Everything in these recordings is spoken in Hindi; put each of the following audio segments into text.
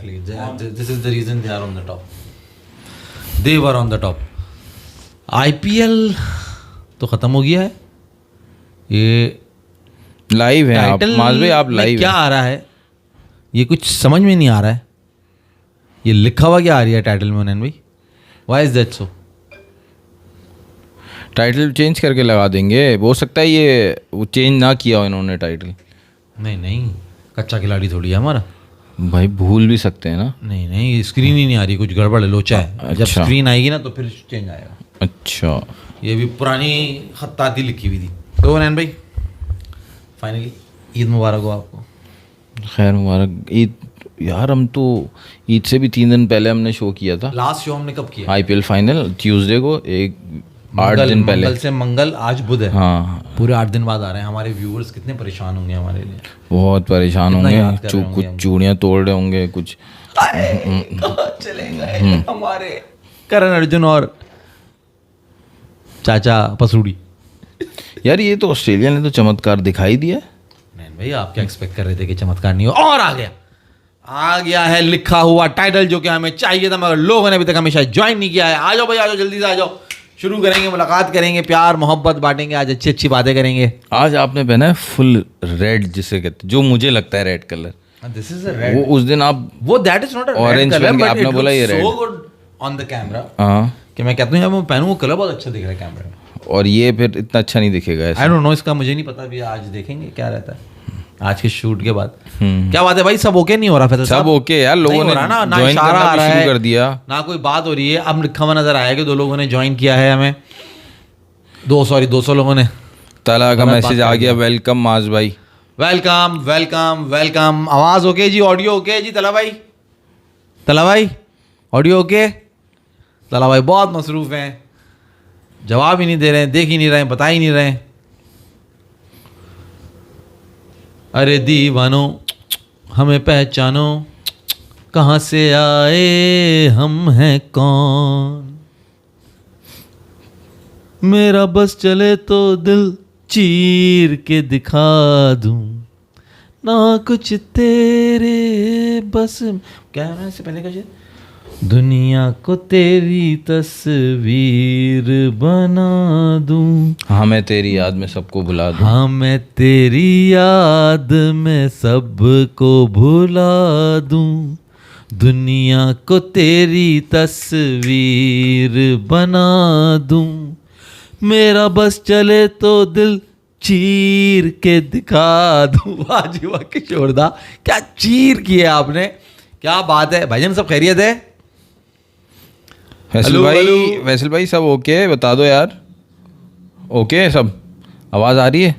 Exactly. This is the reason they are on the top. They were on the top. IPL तो खत्म हो गया है. ये लाइव है आप माज भाई, आप लाइव क्या आ रहा है ये कुछ समझ में नहीं आ रहा है. ये लिखा हुआ क्या आ रही है टाइटल में उन्हें भाई? Why is that so? Title change करके लगा देंगे. हो सकता है ये वो चेंज ना किया हो इन्होंने टाइटल. नहीं कच्चा खिलाड़ी थोड़ी है हमारा भाई, भूल भी सकते हैं ना. नहीं स्क्रीन ही नहीं आ रही, कुछ गड़बड़ है, लोचा है. अच्छा. जब स्क्रीन आएगी ना तो फिर चेंज आएगा. अच्छा, ये भी पुरानी खत्ताती लिखी हुई थी. तो नैन भाई फाइनली ईद मुबारक हो आपको. खैर मुबारक. ईद यार, हम तो ईद से भी 3 दिन पहले हमने शो किया था. लास्ट शो हमने कब किया? IPL फाइनल ट्यूसडे को, 8 दिन पहले. मंगल से मंगल, आज बुध है. हाँ, पूरे 8 दिन बाद आ रहे हैं. हमारे व्यूअर्स कितने परेशान होंगे हमारे लिए. बहुत परेशान होंगे. कुछ चूड़ियाँ तोड़ रहे होंगे, कुछ चले गए हमारे करण अर्जुन और चाचा पसूड़ी. यार ये तो ऑस्ट्रेलिया ने तो चमत्कार दिखाई दिया. नहीं भाई, आप क्या एक्सपेक्ट कर रहे थे कि चमत्कार नहीं हो? और आ गया है लिखा हुआ टाइटल जो कि हमें चाहिए था, मगर लोगों ने अभी तक हमें शायद ज्वाइन नहीं किया है. आ जाओ भाई, आ जाओ, जल्दी से आ जाओ. शुरू करेंगे, मुलाकात करेंगे, प्यार मोहब्बत बांटेंगे, आज अच्छी अच्छी बातें करेंगे. आज आपने पहना है फुल रेड, जिसे कहते, जो मुझे लगता है red colour. This is a red. वो उस दिन आप वो that is not a orange पहन के आपने बोला ये red. So good on the camera. हाँ, कि मैं कहता हूँ यार मैं पहनूं, वो कलर बहुत अच्छा दिख रहा है कैमरे में. और ये फिर इतना अच्छा नहीं दिखेगा ऐसे. आई डोंट नो, इसका मुझे नहीं पता. अभी आज देखेंगे क्या रहता है आज के शूट के बाद. क्या बात है भाई, सब ओके नहीं हो रहा? फिर सब ओके यार, लोगों ने ज्वाइन करना शुरू कर दिया ना, कोई बात हो रही है. अब लिखा हुआ नजर आया कि 2 लोगों ने ज्वाइन किया है हमें. 200 लोगों ने. तला का मैसेज आ गया, वेलकम माज भाई. Welcome welcome welcome. आवाज ओके जी, ऑडियो ओके जी? तला भाई ऑडियो ओके? तला भाई बहुत मसरूफ हैं, जवाब ही नहीं दे रहे हैं, देख ही नहीं रहे हैं, बता ही नहीं रहे हैं. अरे दीवानो हमें पहचानो, कहाँ से आए हम हैं कौन. मेरा बस चले तो दिल चीर के दिखा दूं, ना कुछ तेरे बस. क्या है इससे पहले का शेर? दुनिया को तेरी तस्वीर बना दूं, हाँ मैं तेरी याद में सबको भुला दूं. हाँ मैं तेरी याद में सबको भुला दूं, दुनिया को तेरी तस्वीर बना दूं, मेरा बस चले तो दिल चीर के दिखा दूं. वाह जी वाह, किशोरदा क्या चीर किया आपने, क्या बात है. भाईजान सब खैरियत है? वैसल भाई सब ओके? बता दो यार. ओके सब? आवाज़ आ रही है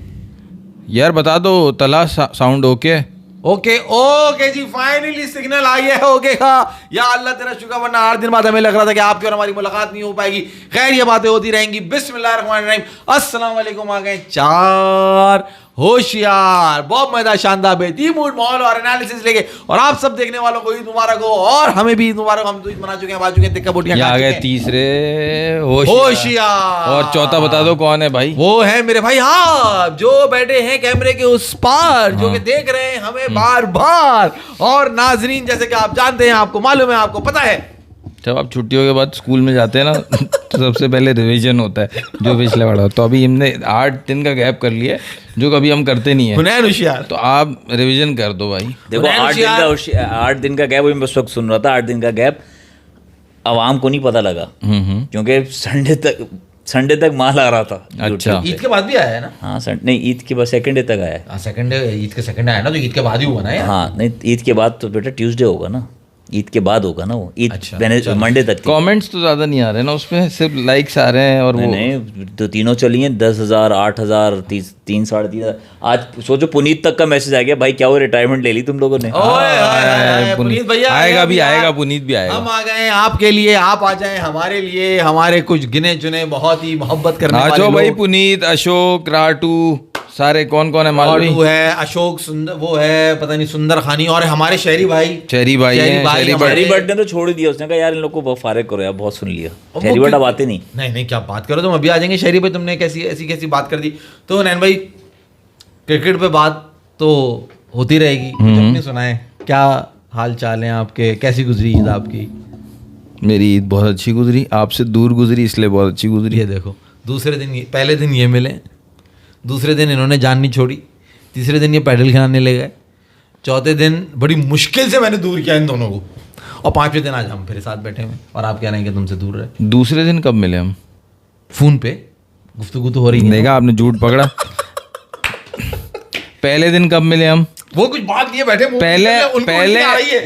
यार? बता दो. तला साउंड ओके? ओके जी, फाइनली सिग्नल आ गया है ओके का. या अल्लाह तेरा शुक्र, वरना 8 दिन बाद हमें लग रहा था कि आपकी और हमारी मुलाकात नहीं हो पाएगी. खैर ये बातें होती रहेंगी. बिस्मिल्लाहिर्रहमानिर्रहीम, अस्सलाम वालेकुम. आ गए 4 होशियार, बहुत मजेदार, शानदार, बेहतरीन मूड, माहौल और एनालिसिस लेके. और आप सब देखने वालों को ईद मुबारक हो, और हमें भी ईद मुबारक. हम तो ईद मना चुके हैं, चुके हैं, तिक्का बोटियां खा आ गए चुके हैं. तीसरे होशियार. और चौथा बता दो कौन है भाई? वो है मेरे भाई, हाँ, जो बैठे हैं कैमरे के उस पार, जो कि देख रहे हैं हमें बार बार. और नाजरीन, जैसे कि आप जानते हैं, आपको मालूम है, आपको पता है, जब आप छुट्टियों के बाद स्कूल में जाते हैं ना तो सबसे पहले रिवीजन होता है जो पिछले वाला. तो अभी हमने 8 दिन का गैप कर लिया, जो कभी हम करते नहीं है. हुनैन होशियार, तो आप रिवीजन कर दो भाई. देखो 8 दिन का गैप, मैं उस वक्त सुन रहा था. 8 दिन का गैप आवाम को नहीं पता लगा, क्योंकि संडे तक माल आ रहा था. अच्छा, ईद के बाद भी आया है ना? हाँ नहीं, ईद के बाद सेकंड डे तक आया है. सेकंड डे, ईद के सेकंड आया ना, तो ईद के बाद ही हुआ ना यार. हाँ नहीं, ईद के बाद तो बेटा ट्यूसडे होगा ना, ईद के बाद होगा ना वो. ईद मंडे तक. कमेंट्स तो ज़्यादा नहीं आ रहे ना उसमें, सिर्फ लाइक्स आ रहे हैं. और नहीं तो तीनों चली हैं. 10,000, 8,000, 3, 3,500. आज सोचो पुनीत तक का मैसेज आ गया, भाई क्या वो रिटायरमेंट ले ली तुम लोगों ने? पुनीत भैया आएगा, पुनीत भी आएगा. हम आ गए आपके लिए, आप आ जाएं हमारे लिए. हमारे कुछ गिने चुने बहुत ही मोहब्बत करने वाले लोग भाई. पुनीत, अशोक, राटू, सारे कौन है? मालूम है, अशोक सुंदर, वो है पता नहीं सुंदर खानी, और हमारे शहरी भाई शहरी बट ने तो छोड़ दिया. उसने कहा यार इन लोग को फारिग करो यार, बहुत सुन लिया. शहरी बट अब आते नहीं. क्या बात करो तुम, अभी आ जाएंगे शहरी भाई. तुमने कैसी बात कर दी. तो नैन भाई, क्रिकेट पे बात तो होती रहेगी. अपनी सुनाए, क्या हाल चाल हैं आपके? कैसी गुजरी ईद आपकी? मेरी ईद बहुत अच्छी गुजरी, आपसे दूर गुजरी इसलिए बहुत अच्छी गुजरी। ये देखो, दूसरे दिन पहले दिन ये मिले, दूसरे दिन इन्होंने जान नहीं छोड़ी, तीसरे दिन ये पैडल खिलाने ले गए, चौथे दिन बड़ी मुश्किल से मैंने दूर किया इन दोनों को, और पांचवें दिन आज हम फिर साथ बैठे हुए और आप कह रहे हैं कि तुमसे दूर रहे। दूसरे दिन कब मिले हम? फ़ोन पे गुफ्तगू तो हो रही है। देखा आपने, झूठ पकड़ा। पहले दिन कब मिले हम? वो कुछ बात नहीं है, बैठे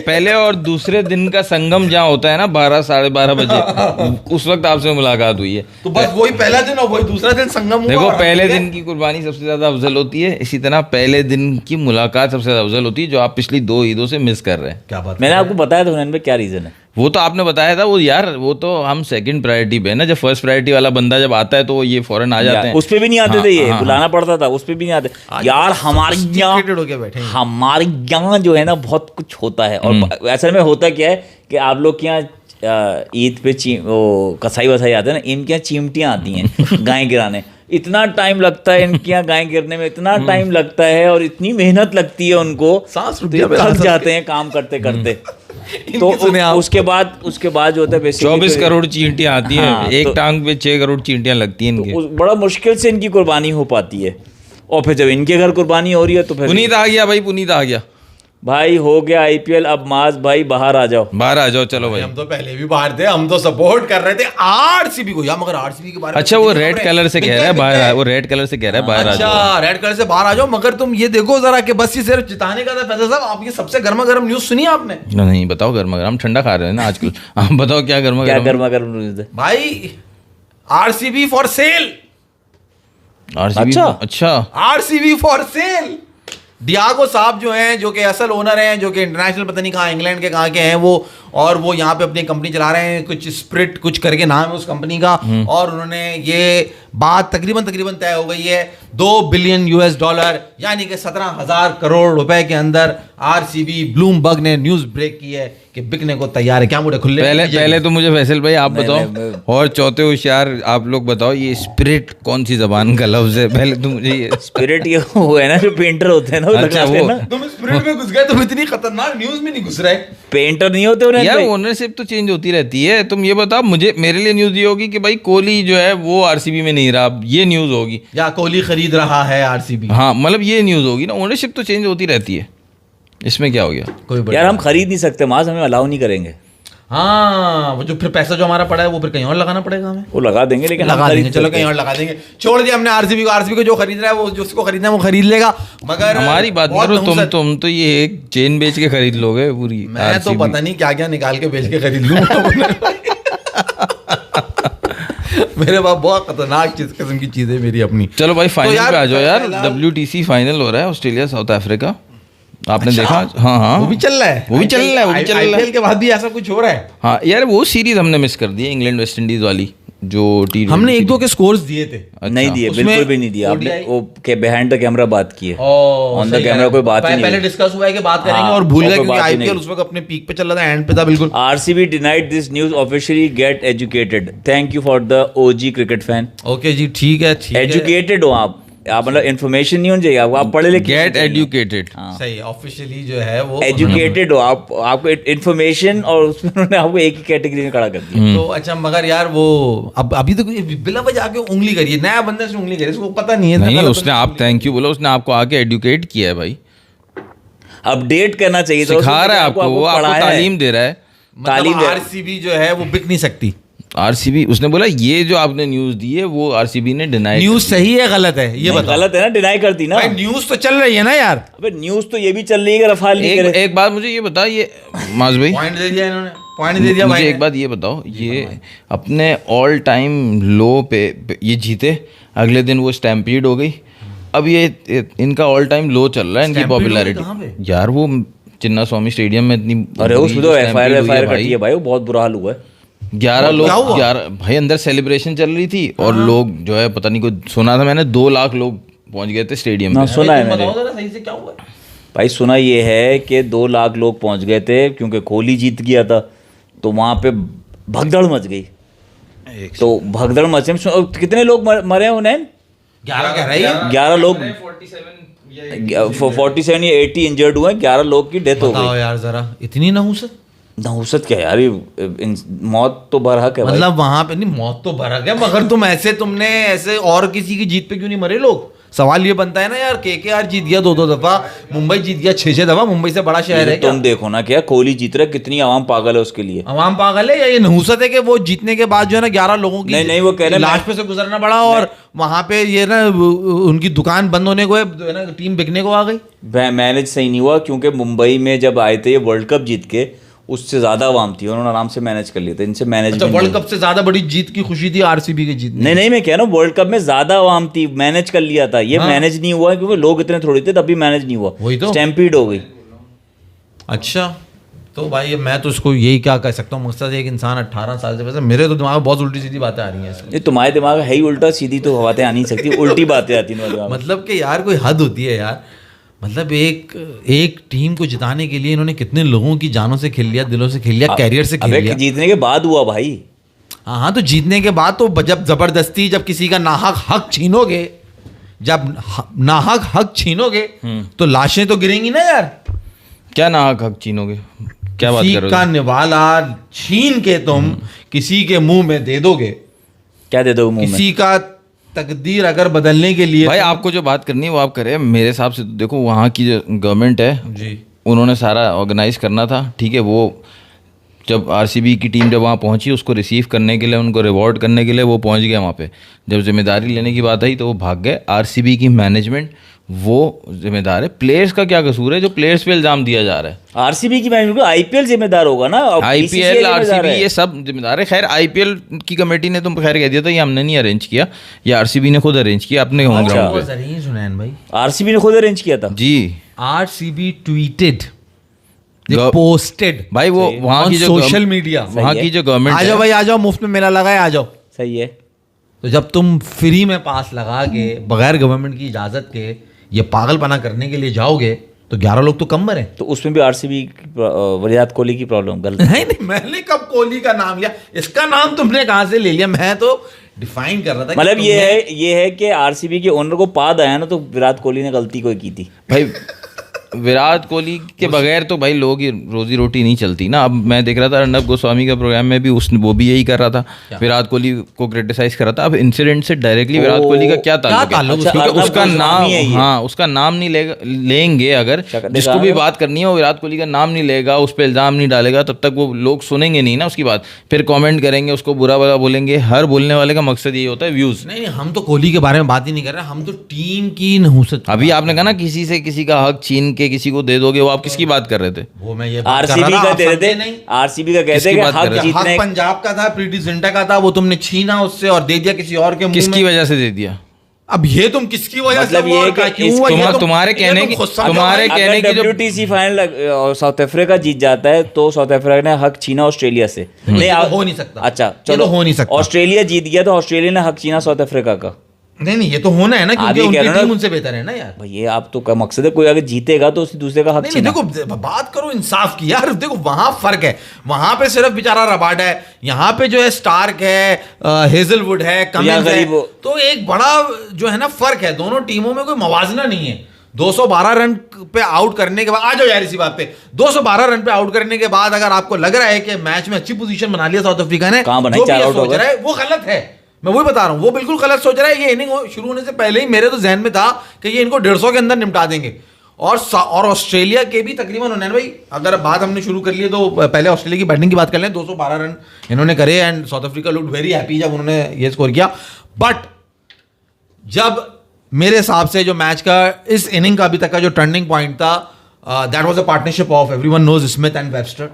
पहले और दूसरे दिन का संगम जहाँ होता है ना 12 साढ़े 12 बजे, उस वक्त आपसे मुलाकात हुई है। तो बस वही पहला दिन और वही दूसरा दिन संगम हुआ। देखो, पहले दिन की कुर्बानी सबसे ज्यादा अफजल होती है, इसी तरह पहले दिन की मुलाकात सबसे ज्यादा अफजल होती है, जो आप पिछली 2 ईदों से मिस कर रहे हैं। क्या बात? मैंने आपको बताया था हुनैन भाई क्या रीज़न है। वो तो आपने बताया था, वो यार वो तो हम सेकंड प्रायोरिटी पे है ना, जब फर्स्ट प्रायोरिटी वाला बंदा जब आता है तो ये फौरन आ जाते हैं। उस पे भी नहीं आते थे, ये बुलाना पड़ता था, उस पे भी नहीं आते यार। हमारे यहाँ जो है ना बहुत कुछ होता है, और असल में होता क्या है कि आप लोग के यहाँ ईद पे कसाई वसाई आते हैं ना, इनके यहाँ चिमटियाँ आती हैं गाय गिराने। इतना टाइम लगता है इनके यहाँ गाय गिरने में, इतना टाइम लगता है और इतनी मेहनत लगती है उनको, थक जाते हैं काम करते करते। तो उसके बाद जो होता है 24 करोड़ चींटियां आती हैं, एक टांग पे 6 करोड़ चींटियां लगती हैं इनके। बड़ा मुश्किल से इनकी कुर्बानी हो पाती है, और फिर जब इनके घर कुर्बानी हो रही है तो फिर पुनीत आ गया भाई, पुनीत आ गया भाई, हो गया IPL। अब माज भाई बाहर आ जाओ, बाहर आ जाओ। चलो भाई, हम तो पहले भी बाहर थे, हम तो सपोर्ट कर रहे थे RCB को, या मगर RCB के बारे में अच्छा वो रेड कलर से कह रहा है बाहर, वो रेड कलर से कह रहा है बाहर आ जाओ। अच्छा, रेड कलर से बाहर आ जाओ, मगर तुम ये देखो जरा कि बस ये सिर्फ जिताने का था। फैसल साहब, आप ये सबसे गर्मा गर्म न्यूज सुनी आपने? नहीं बताओ, गर्मा गर्म, हम ठंडा खा रहे हैं ना आजकल। आप बताओ क्या गर्मा गर्म न्यूज़ है भाई? RCB for sale. अच्छा RCB फॉर सेल। डियागो साहब जो हैं, जो कि असल ओनर हैं, जो कि इंटरनेशनल पता नहीं कहाँ इंग्लैंड के कहाँ के हैं वो, और वो यहाँ पे अपनी कंपनी चला रहे हैं, कुछ स्प्रिट कुछ करके नाम है उस कंपनी का, और उन्होंने ये बात तकरीबन तय हो गई है $2 बिलियन, यानी कि 17,000 करोड़ रुपए के अंदर RCB, ब्लूमबर्ग ने न्यूज ब्रेक की है कि बिकने को तैयार है। क्या मुझे खुले? पहले तो मुझे फैसल भाई आप बताओ, और चौथे होशियार आप लोग बताओ, ये स्पिरिट कौन सी जबान का लफ्ज है? पहले तो मुझे ये स्पिरिट ये वो है ना जो पेंटर होते हैं ना, अच्छा वो तुम स्पिरिट में घुस गए, तुम इतनी खतरनाक न्यूज में नहीं घुस रहे। पेंटर नहीं होते यार, ओनरशिप तो चेंज होती रहती है। तुम ये बताओ मुझे, मेरे लिए न्यूज ये होगी कि भाई कोहली जो है वो RCB में नहीं रहा, ये न्यूज होगी, या कोहली खरीद रहा है RCB। हाँ मतलब ये न्यूज होगी ना। ओनरशिप तो चेंज होती रहती है, इसमें क्या हो गया? कोई यार हम खरीद नहीं सकते माज, हमें अलाउ नहीं करेंगे। हाँ, वो जो फिर पैसा जो हमारा पड़ा है वो फिर कहीं और लगाना पड़ेगा हमें। वो लगा देंगे, लेकिन लगा देंगे, चलो कहीं और लगा देंगे। छोड़ दिया हमने RCB को जो खरीद रहा है वो, जो उसको खरीदना है वो खरीद लेगा। मगर हमारी बात करो, तुम तो ये एक चेन बेच के खरीद लोगे पूरी। मैं तो पता नहीं क्या क्या निकाल के बेच के खरीद लूंगा। मेरे पास बहुत खतरनाक किस्म की चीजें मेरी अपनी। चलो भाई फाइनल पे आ जाओ यार। WTC फाइनल हो रहा है, ऑस्ट्रेलिया साउथ अफ्रीका, आपने देखा? हाँ वो भी चल रहा है, IPL के बाद भी ऐसा कुछ हो रहा है। हाँ यार, वो सीरीज हमने मिस कर दी है, इंग्लैंड वेस्ट इंडीज वाली, जो हमने 1-2 के स्कोर्स दिए थे। नहीं दिए, बिल्कुल भी नहीं दिया आपने। वो के बिहाइंड द कैमरा बात की है, ऑन द कैमरा कोई बात नहीं। पहले डिस्कस हुआ है कि बात करेंगे और भूल गए, क्योंकि IPL उस वक्त अपने पीक पे चल रहा था, एंड पे था बिल्कुल। RCB denied this news officially, get educated. Thank you for the OG cricket fan. Okay जी, ठीक है। एजुकेटेड हो आप मतलब इन्फॉर्मेशन नहीं होनी चाहिए आपको, आप पढ़े लिखे। गेट एजुकेटेड, सही, ऑफिशियली जो है वो एजुकेटेड हो आप, आपको इन्फॉर्मेशन, और उसमें उन्होंने आपको एक ही कैटेगरी में खड़ा कर दिया। तो अच्छा, मगर यार वो अब अभी तो बिला वजह आके उंगली करिए, नया बंदे से उंगली करिए, उसको पता नहीं है। नहीं, उसने आप थैंक यू बोला, उसने आपको आके एडुकेट किया है भाई, अपडेट करना चाहिए, सिखा रहा है आपको, वो आपको तालीम दे रहा है। तालीम। RCB जो है वो बिक नहीं सकती। RCB, उसने बोला ये जो आपने न्यूज दी है वो RCB ने डिनाई। न्यूज सही है गलत है ये बताओ? गलत है ना, डिनाई करती ना भाई, न्यूज तो चल रही है ना यार। अबे न्यूज तो ये भी चल रही है कि रफाल नहीं करे। एक बात मुझे ये बता, ये माज भाई पॉइंट दे दिया इन्होंने, पॉइंट दे दिया मुझे भाई। एक बात ये बताओ, ये अपने ऑल टाइम लो पे ये जीते, अगले दिन वो स्टैम्पीड हो गई, अब ये इनका ऑल टाइम लो चल रहा है इनकी पॉपुलैरिटी। यार वो चिन्ना स्वामी स्टेडियम में इतनी, अरे उसमें तो FIR कटी है भाई, वो बहुत बुरा हाल हुआ है। 11 लोग, 11 भाई अंदर सेलिब्रेशन चल रही थी, और लोग जो है पता नहीं, कोई सुना था मैंने 2 लाख लोग पहुंच गए थे स्टेडियम में। सुना है मैंने सही से क्या हुआ भाई, सुना ये है कि 2 लाख लोग पहुंच गए थे, क्योंकि कोहली जीत गया था, तो वहां पे भगदड़ मच गई। तो भगदड़ मचे, कितने लोग मरे हैं उन्हें? 11 कह रही है, 11 लोग 47 या 80 इंजर्ड हुए, 11 लोग की डेथ हो बताओ गई। यार जरा, इतनी नहुसत। नहुसत क्या यार, मौत तो बरहक है भाई। मतलब वहां पे नहीं, मौत तो भरक है, मगर तुमने ऐसे और किसी की जीत पे क्यों नहीं मरे लोग? सवाल ये बनता है ना यार, केकेआर जीत गया 2-2 दफा, मुंबई जीत गया 6-6 दफा, मुंबई से बड़ा शहर है क्या? तुम देखो ना, क्या कोहली जीत रहा है, कितनी आवाम पागल है उसके लिए। अवाम पागल है या ये नहुसत है कि वो जीतने के बाद जो है ना 11 लोगों की नहीं, वो कह रहे हैं लाश पे से गुजरना पड़ा, और वहां पे ये ना उनकी दुकान बंद होने को है ना, टीम बिकने को आ गई। मैनेज सही नहीं हुआ, क्योंकि मुंबई में जब आए थे ये वर्ल्ड कप जीत के, उससे ज्यादा आवाम थी, उन्होंने आराम से मैनेज कर लिया था, इनसे मैनेज अच्छा, वर्ल्ड कप से ज्यादा बड़ी जीत की खुशी थी आरसीबी की जीत। नहीं, मैं कह रहा हूँ वर्ल्ड कप में ज्यादा आवाम थी, मैनेज कर लिया था, ये मैनेज नहीं हुआ क्योंकि लोग इतने थोड़ी थे, तब भी मैनेज नहीं हुआ, वही तो स्टैम्पीड हो गई। अच्छा, तो भाई मैं तो इसको यही क्या कह सकता हूँ, मकसद एक इंसान 18 साल से, वैसे मेरे तो दिमाग में बहुत उल्टी सीधी बातें आ रही हैं इसमें। ये तुम्हारे दिमाग में है ही उल्टा, सीधी तो बातें आ नहीं सकती, उल्टी बातें आती हैं दिमाग में। मतलब कि यार कोई हद होती है यार। मतलब एक टीम को जिताने के लिए इन्होंने कितने लोगों की जानों से खेल लिया, दिलों से खेल लिया, कैरियर से खेल लिया। जीतने के बाद हुआ भाई। हाँ, तो जीतने के बाद तो जब जबरदस्ती, जब किसी का नाहक हक छीनोगे, जब नाहक हक छीनोगे तो लाशें तो गिरेंगी ना यार। क्या नाहक हक छीनोगे, क्या बात कर रहे हो? किसी का निवाला छीन के तुम किसी के मुंह में दे दोगे, क्या दे दो मुंह में? किसी का तकदीर अगर बदलने के लिए भाई आपको जो बात करनी है वो आप करें। मेरे हिसाब से तो देखो, वहाँ की जो गवर्नमेंट है जी, उन्होंने सारा ऑर्गेनाइज करना था, ठीक है। वो जब आरसीबी की टीम जब वहाँ पहुंची, उसको रिसीव करने के लिए, उनको रिवॉर्ड करने के लिए वो पहुंच गए वहाँ पे। जब जिम्मेदारी लेने की बात आई तो वो भाग गए। आरसीबी की मैनेजमेंट वो जिम्मेदार है। प्लेयर्स का क्या कसूर है जो प्लेयर्स पे इल्जाम दिया जा रहा है? आरसीबी की मैनेजमेंट को आईपीएल जिम्मेदार होगा ना, आईपीएल, आरसीबी ये सब जिम्मेदार है। खैर आईपीएल की कमेटी ने तो खैर कह दिया था ये हमने नहीं अरेंज किया, ये आरसीबी ने खुद अरेंज किया अपने होम ग्राउंड पे। सुनैन भाई, आरसीबी ने खुद अरेंज किया था जी। आरसीबी ट्वीटेड, दे पोस्टेड भाई वो वहाँ की जो सोशल मीडिया, वहाँ की जो गवर्नमेंट आ जाओ भाई, आ जाओ, मुफ्त में मेला लगा है, आ जाओ। सही है। तो जब तुम फ्री में पास लगा के बगैर गवर्नमेंट की इजाजत के ये पागलपना करने के लिए जाओगे तो 11 लोग तो कम मरे। तो उसमें भी आरसीबी विराट कोहली की प्रॉब्लम गलत नहीं, मैंने कब कोहली का नाम लिया? इसका नाम तुमने कहाँ से ले लिया? मैं तो डिफाइन कर रहा था। मतलब ये है कि आरसीबी के ओनर को पाद आया ना, तो विराट कोहली ने गलती कोई की थी भाई। विराट कोहली के बगैर तो भाई लोग की रोजी रोटी नहीं चलती ना। अब मैं देख रहा था अर्नब गोस्वामी का प्रोग्राम में भी वो भी यही कर रहा था, विराट कोहली को क्रिटिसाइज कर रहा था। अब इंसिडेंट से डायरेक्टली विराट कोहली का क्या ताल्लुक है? क्योंकि उसका नाम, हाँ उसका नाम नहीं लेंगे, अगर जिसको भी बात करनी है वो विराट कोहली का नाम नहीं लेगा, उस पर इल्जाम नहीं डालेगा, तब तक वो लोग सुनेंगे नहीं ना उसकी बात, फिर कॉमेंट करेंगे, उसको बुरा बुरा बोलेंगे। हर बोलने वाले का मकसद यही होता है व्यूज। नहीं, हम तो कोहली के बारे में बात ही नहीं कर रहे, हम तो टीम की नहुसत। अभी आपने कहा ना किसी से किसी का हक छीन के किसी को दे दोगे, वो आप किसकी बात कर रहे थे? वो मैं ये आरसीबी का दे रहे थे, आरसीबी का कहते हैं हक जीतने, हक पंजाब का था, प्रीति जिंटा का था, वो तुमने छीना उससे और दे दिया किसी और के मुंह में। किसकी वजह से दे दिया? अब ये तुम किसकी वजह मतलब से, ये कि क्यों हुआ? ये तुम्हारे कहने की, तुम्हारे कहने की जो WTC फाइनल साउथ अफ्रीका जीत जाता है तो साउथ अफ्रीका ने हक छीना ऑस्ट्रेलिया से, नहीं हो नहीं सकता। अच्छा चलो, हो नहीं सकता। ऑस्ट्रेलिया जीत गया तो ऑस्ट्रेलिया ने हक छीना साउथ अफ्रीका का। नहीं, ये तो होना है ना, क्योंकि उनकी टीम उनसे बेहतर है ना यार। भाई ये आप तो का मकसद है, कोई अगर जीतेगा तो उसी दूसरे का हक छीना। देखो बात करो इंसाफ की यार, देखो वहां फर्क है, वहां पे सिर्फ बेचारा रबाडा है, यहाँ पे जो है स्टार्क है, हेजलवुड है, कमिंस है, तो एक बड़ा जो है ना फर्क है। दोनों टीमों में कोई मवाजना नहीं है। 212 रन पे आउट करने के बाद, आ जाओ यार इसी बात पे, 212 रन पे आउट करने के बाद अगर आपको लग रहा है कि मैच में अच्छी पोजीशन बना लिया साउथ अफ्रीका ने, कहां बनाई, 4 आउट हो गए, वो गलत है। मैं वही बता रहा हूं, वो बिल्कुल गलत सोच रहा है। ये इनिंग शुरू होने से पहले ही मेरे तो जहन में था कि ये इनको 150 के अंदर निपटा देंगे। और ऑस्ट्रेलिया के भी तकरीबन उन्होंने, भाई अगर बात हमने शुरू कर ली है तो पहले ऑस्ट्रेलिया की बैटिंग की बात कर लें। 212 रन इन्होंने करे and south Africa looked very happy जब उन्होंने ये स्कोर किया। बट जब मेरे हिसाब से जो मैच का इस इनिंग का अभी तक का जो टर्निंग पॉइंट था, that was a partnership of everyone knows Smith and Webster.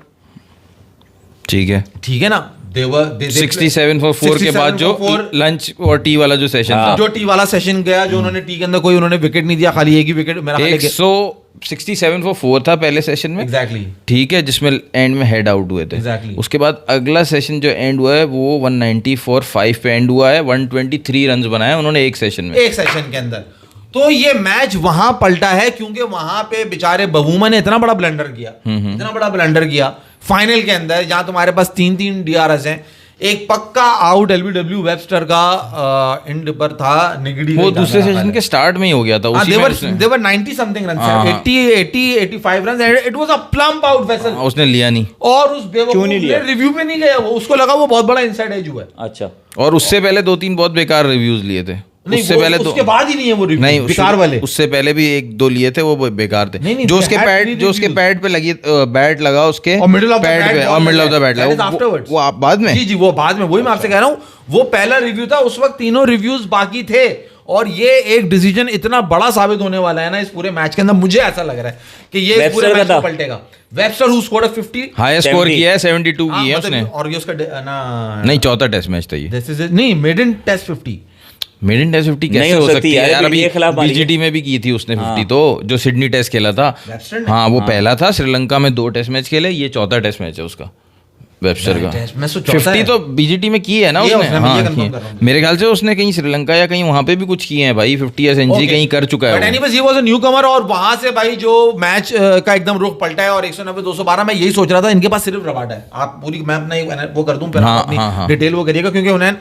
ठीक है ना, 67 for 4 के बाद जो लंच और टी वाला जो सेशन था, जो टी वाला सेशन गया, जो उन्होंने टी के अंदर कोई उन्होंने विकेट नहीं दिया, खाली एक ही विकेट मेरा 167 for 4 था पहले सेशन में। एग्जैक्टली ठीक है, जिसमें एंड में हेड आउट हुए थे। एग्जैक्टली उसके बाद अगला सेशन जो एंड हुआ है वो 190 for 5 पे एंड हुआ है। 123 रन बनाए उन्होंने एक सेशन के अंदर। तो ये मैच वहां पलटा है क्योंकि वहां पे बेचारे बवूमा ने इतना बड़ा ब्लंडर किया, फाइनल के अंदर, जहां तुम्हारे पास 3-3 DRS हैं। एक पक्का आउट एलबीडब्ल्यू वेबस्टर का एंड पर था निगडी, वो दूसरे सेशन के स्टार्ट में ही हो गया था, उसी में उसने they were 90 something runs, 85 runs, and it was a plump out vessel. उसने लिया नहीं, और उस बेवकूफ नहीं ने लिया? रिव्यू पे नहीं गया, वो उसको लगा वो बहुत बड़ा इनसाइड एज हुआ है। अच्छा, और उससे पहले 2-3 बहुत बेकार रिव्यूज लिए थे। नहीं, उससे वो पहले उसके बाद ही नहीं है वो रिव्यू, नहीं, बेकार वाले। उससे पहले भी 1-2 लिए थे, वो बेकार थे। नहीं, जो उसके had पैड three जो उसके reviews. पैड पे लगी बैट लगा उसके और middle of the pad bat पे, ball और मिडल ऑफ द लगा। बैट That is लगा afterwards. वो आप बाद में। जी जी, वो बाद में, वही मैं आपसे कह रहा हूँ, वो पहला रिव्यू था, उस वक्त तीनों रिव्यूज बाकी थे, और ये एक डिसीजन इतना बड़ा साबित होने वाला है ना इस पूरे मैच के अंदर, मुझे ऐसा लग रहा है कि ये इस पूरे वेबस्टर मैच का को था। पलटेगा। Webster who scored 50, highest score 70 किया है, 72 हाँ, की है मतलब, उसने। और ये उसका ना नहीं, चौथा टेस्ट मैच था ये। दिस इज नहीं, maiden test 50। Maiden test 50 नहीं कैसे हो हो सकती सकती है यार, यार? ये अभी खिलाफ मारी है। बीजीटी में भी की थी उसने 50, तो जो सिडनी टेस्ट खेला था, वेबस्टर ने? हाँ वो पहला था। श्रीलंका में 2 टेस्ट मैच खेले, ये चौथा टेस्ट मैच है उसका, वेबस्टर का। टेस्ट मैच तो चौथा 50 है। तो बीजीटी में की है ना किया उसने, उसने, मैं ये हाँ confirm की कर रहा है। हूँ। मेरे ख्याल से उसने कहीं श्रीलंका या कहीं वहां पे भी कुछ किए हैं भाई, 50 या सेंचुरी कहीं कर चुका है But वो। anyways, he was a newcomer, और वहां से भाई जो मैच का एकदम रुख पलटा है, और 190-212, मैं यही सोच रहा था इनके पास सिर्फ रबाडा है। आप पूरी मैं अपना वो कर दूं, फिर हाँ, आप अपनी हाँ। डिटेल वो करिएगा, क्योंकि उन्हें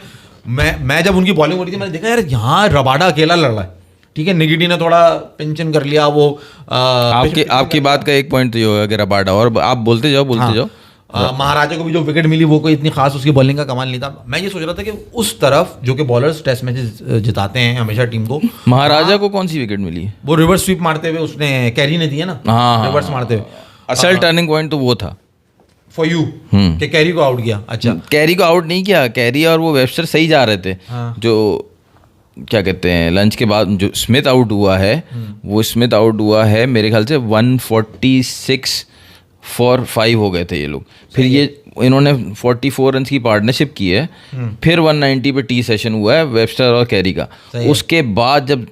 मैं जब उनकी बॉलिंग हो रही थी, मैंने देखा यार यहाँ रबाडा अकेला लड़ रहा है। ठीक है, निगिडी ने थोड़ा पिंचन कर लिया, वो आपकी बात का एक पॉइंट तो ये होगा कि रबाडा, और आप बोलते जाओ जाओ। महाराजा को भी जो विकेट मिली वो कोई इतनी खास उसकी बॉलिंग का कमाल नहीं था। मैं ये सोच रहा था कि उस तरफ जो कि बॉलर्स टेस्ट मैचेस जिताते हैं हमेशा टीम को, महाराजा को कौन सी विकेट मिली है? वो रिवर्स स्वीप मारते हुए उसने, कैरी ने दी है ना, हाँ, रिवर्स मारते हुए, असल टर्निंग पॉइंट तो वो था फॉर यू कि कैरी को आउट किया। अच्छा, कैरी को आउट नहीं किया, कैरी और वो वेबस्टर सही जा रहे थे। हाँ। जो क्या कहते हैं, लंच के बाद जो स्मिथ आउट हुआ है, वो स्मिथ आउट हुआ है मेरे ख्याल से 146 for 5 हो गए थे ये लोग। फिर ये इन्होंने 44 रन की पार्टनरशिप की है, फिर 190 पे टी सेशन हुआ है वेबस्टर और कैरी का। उसके बाद जब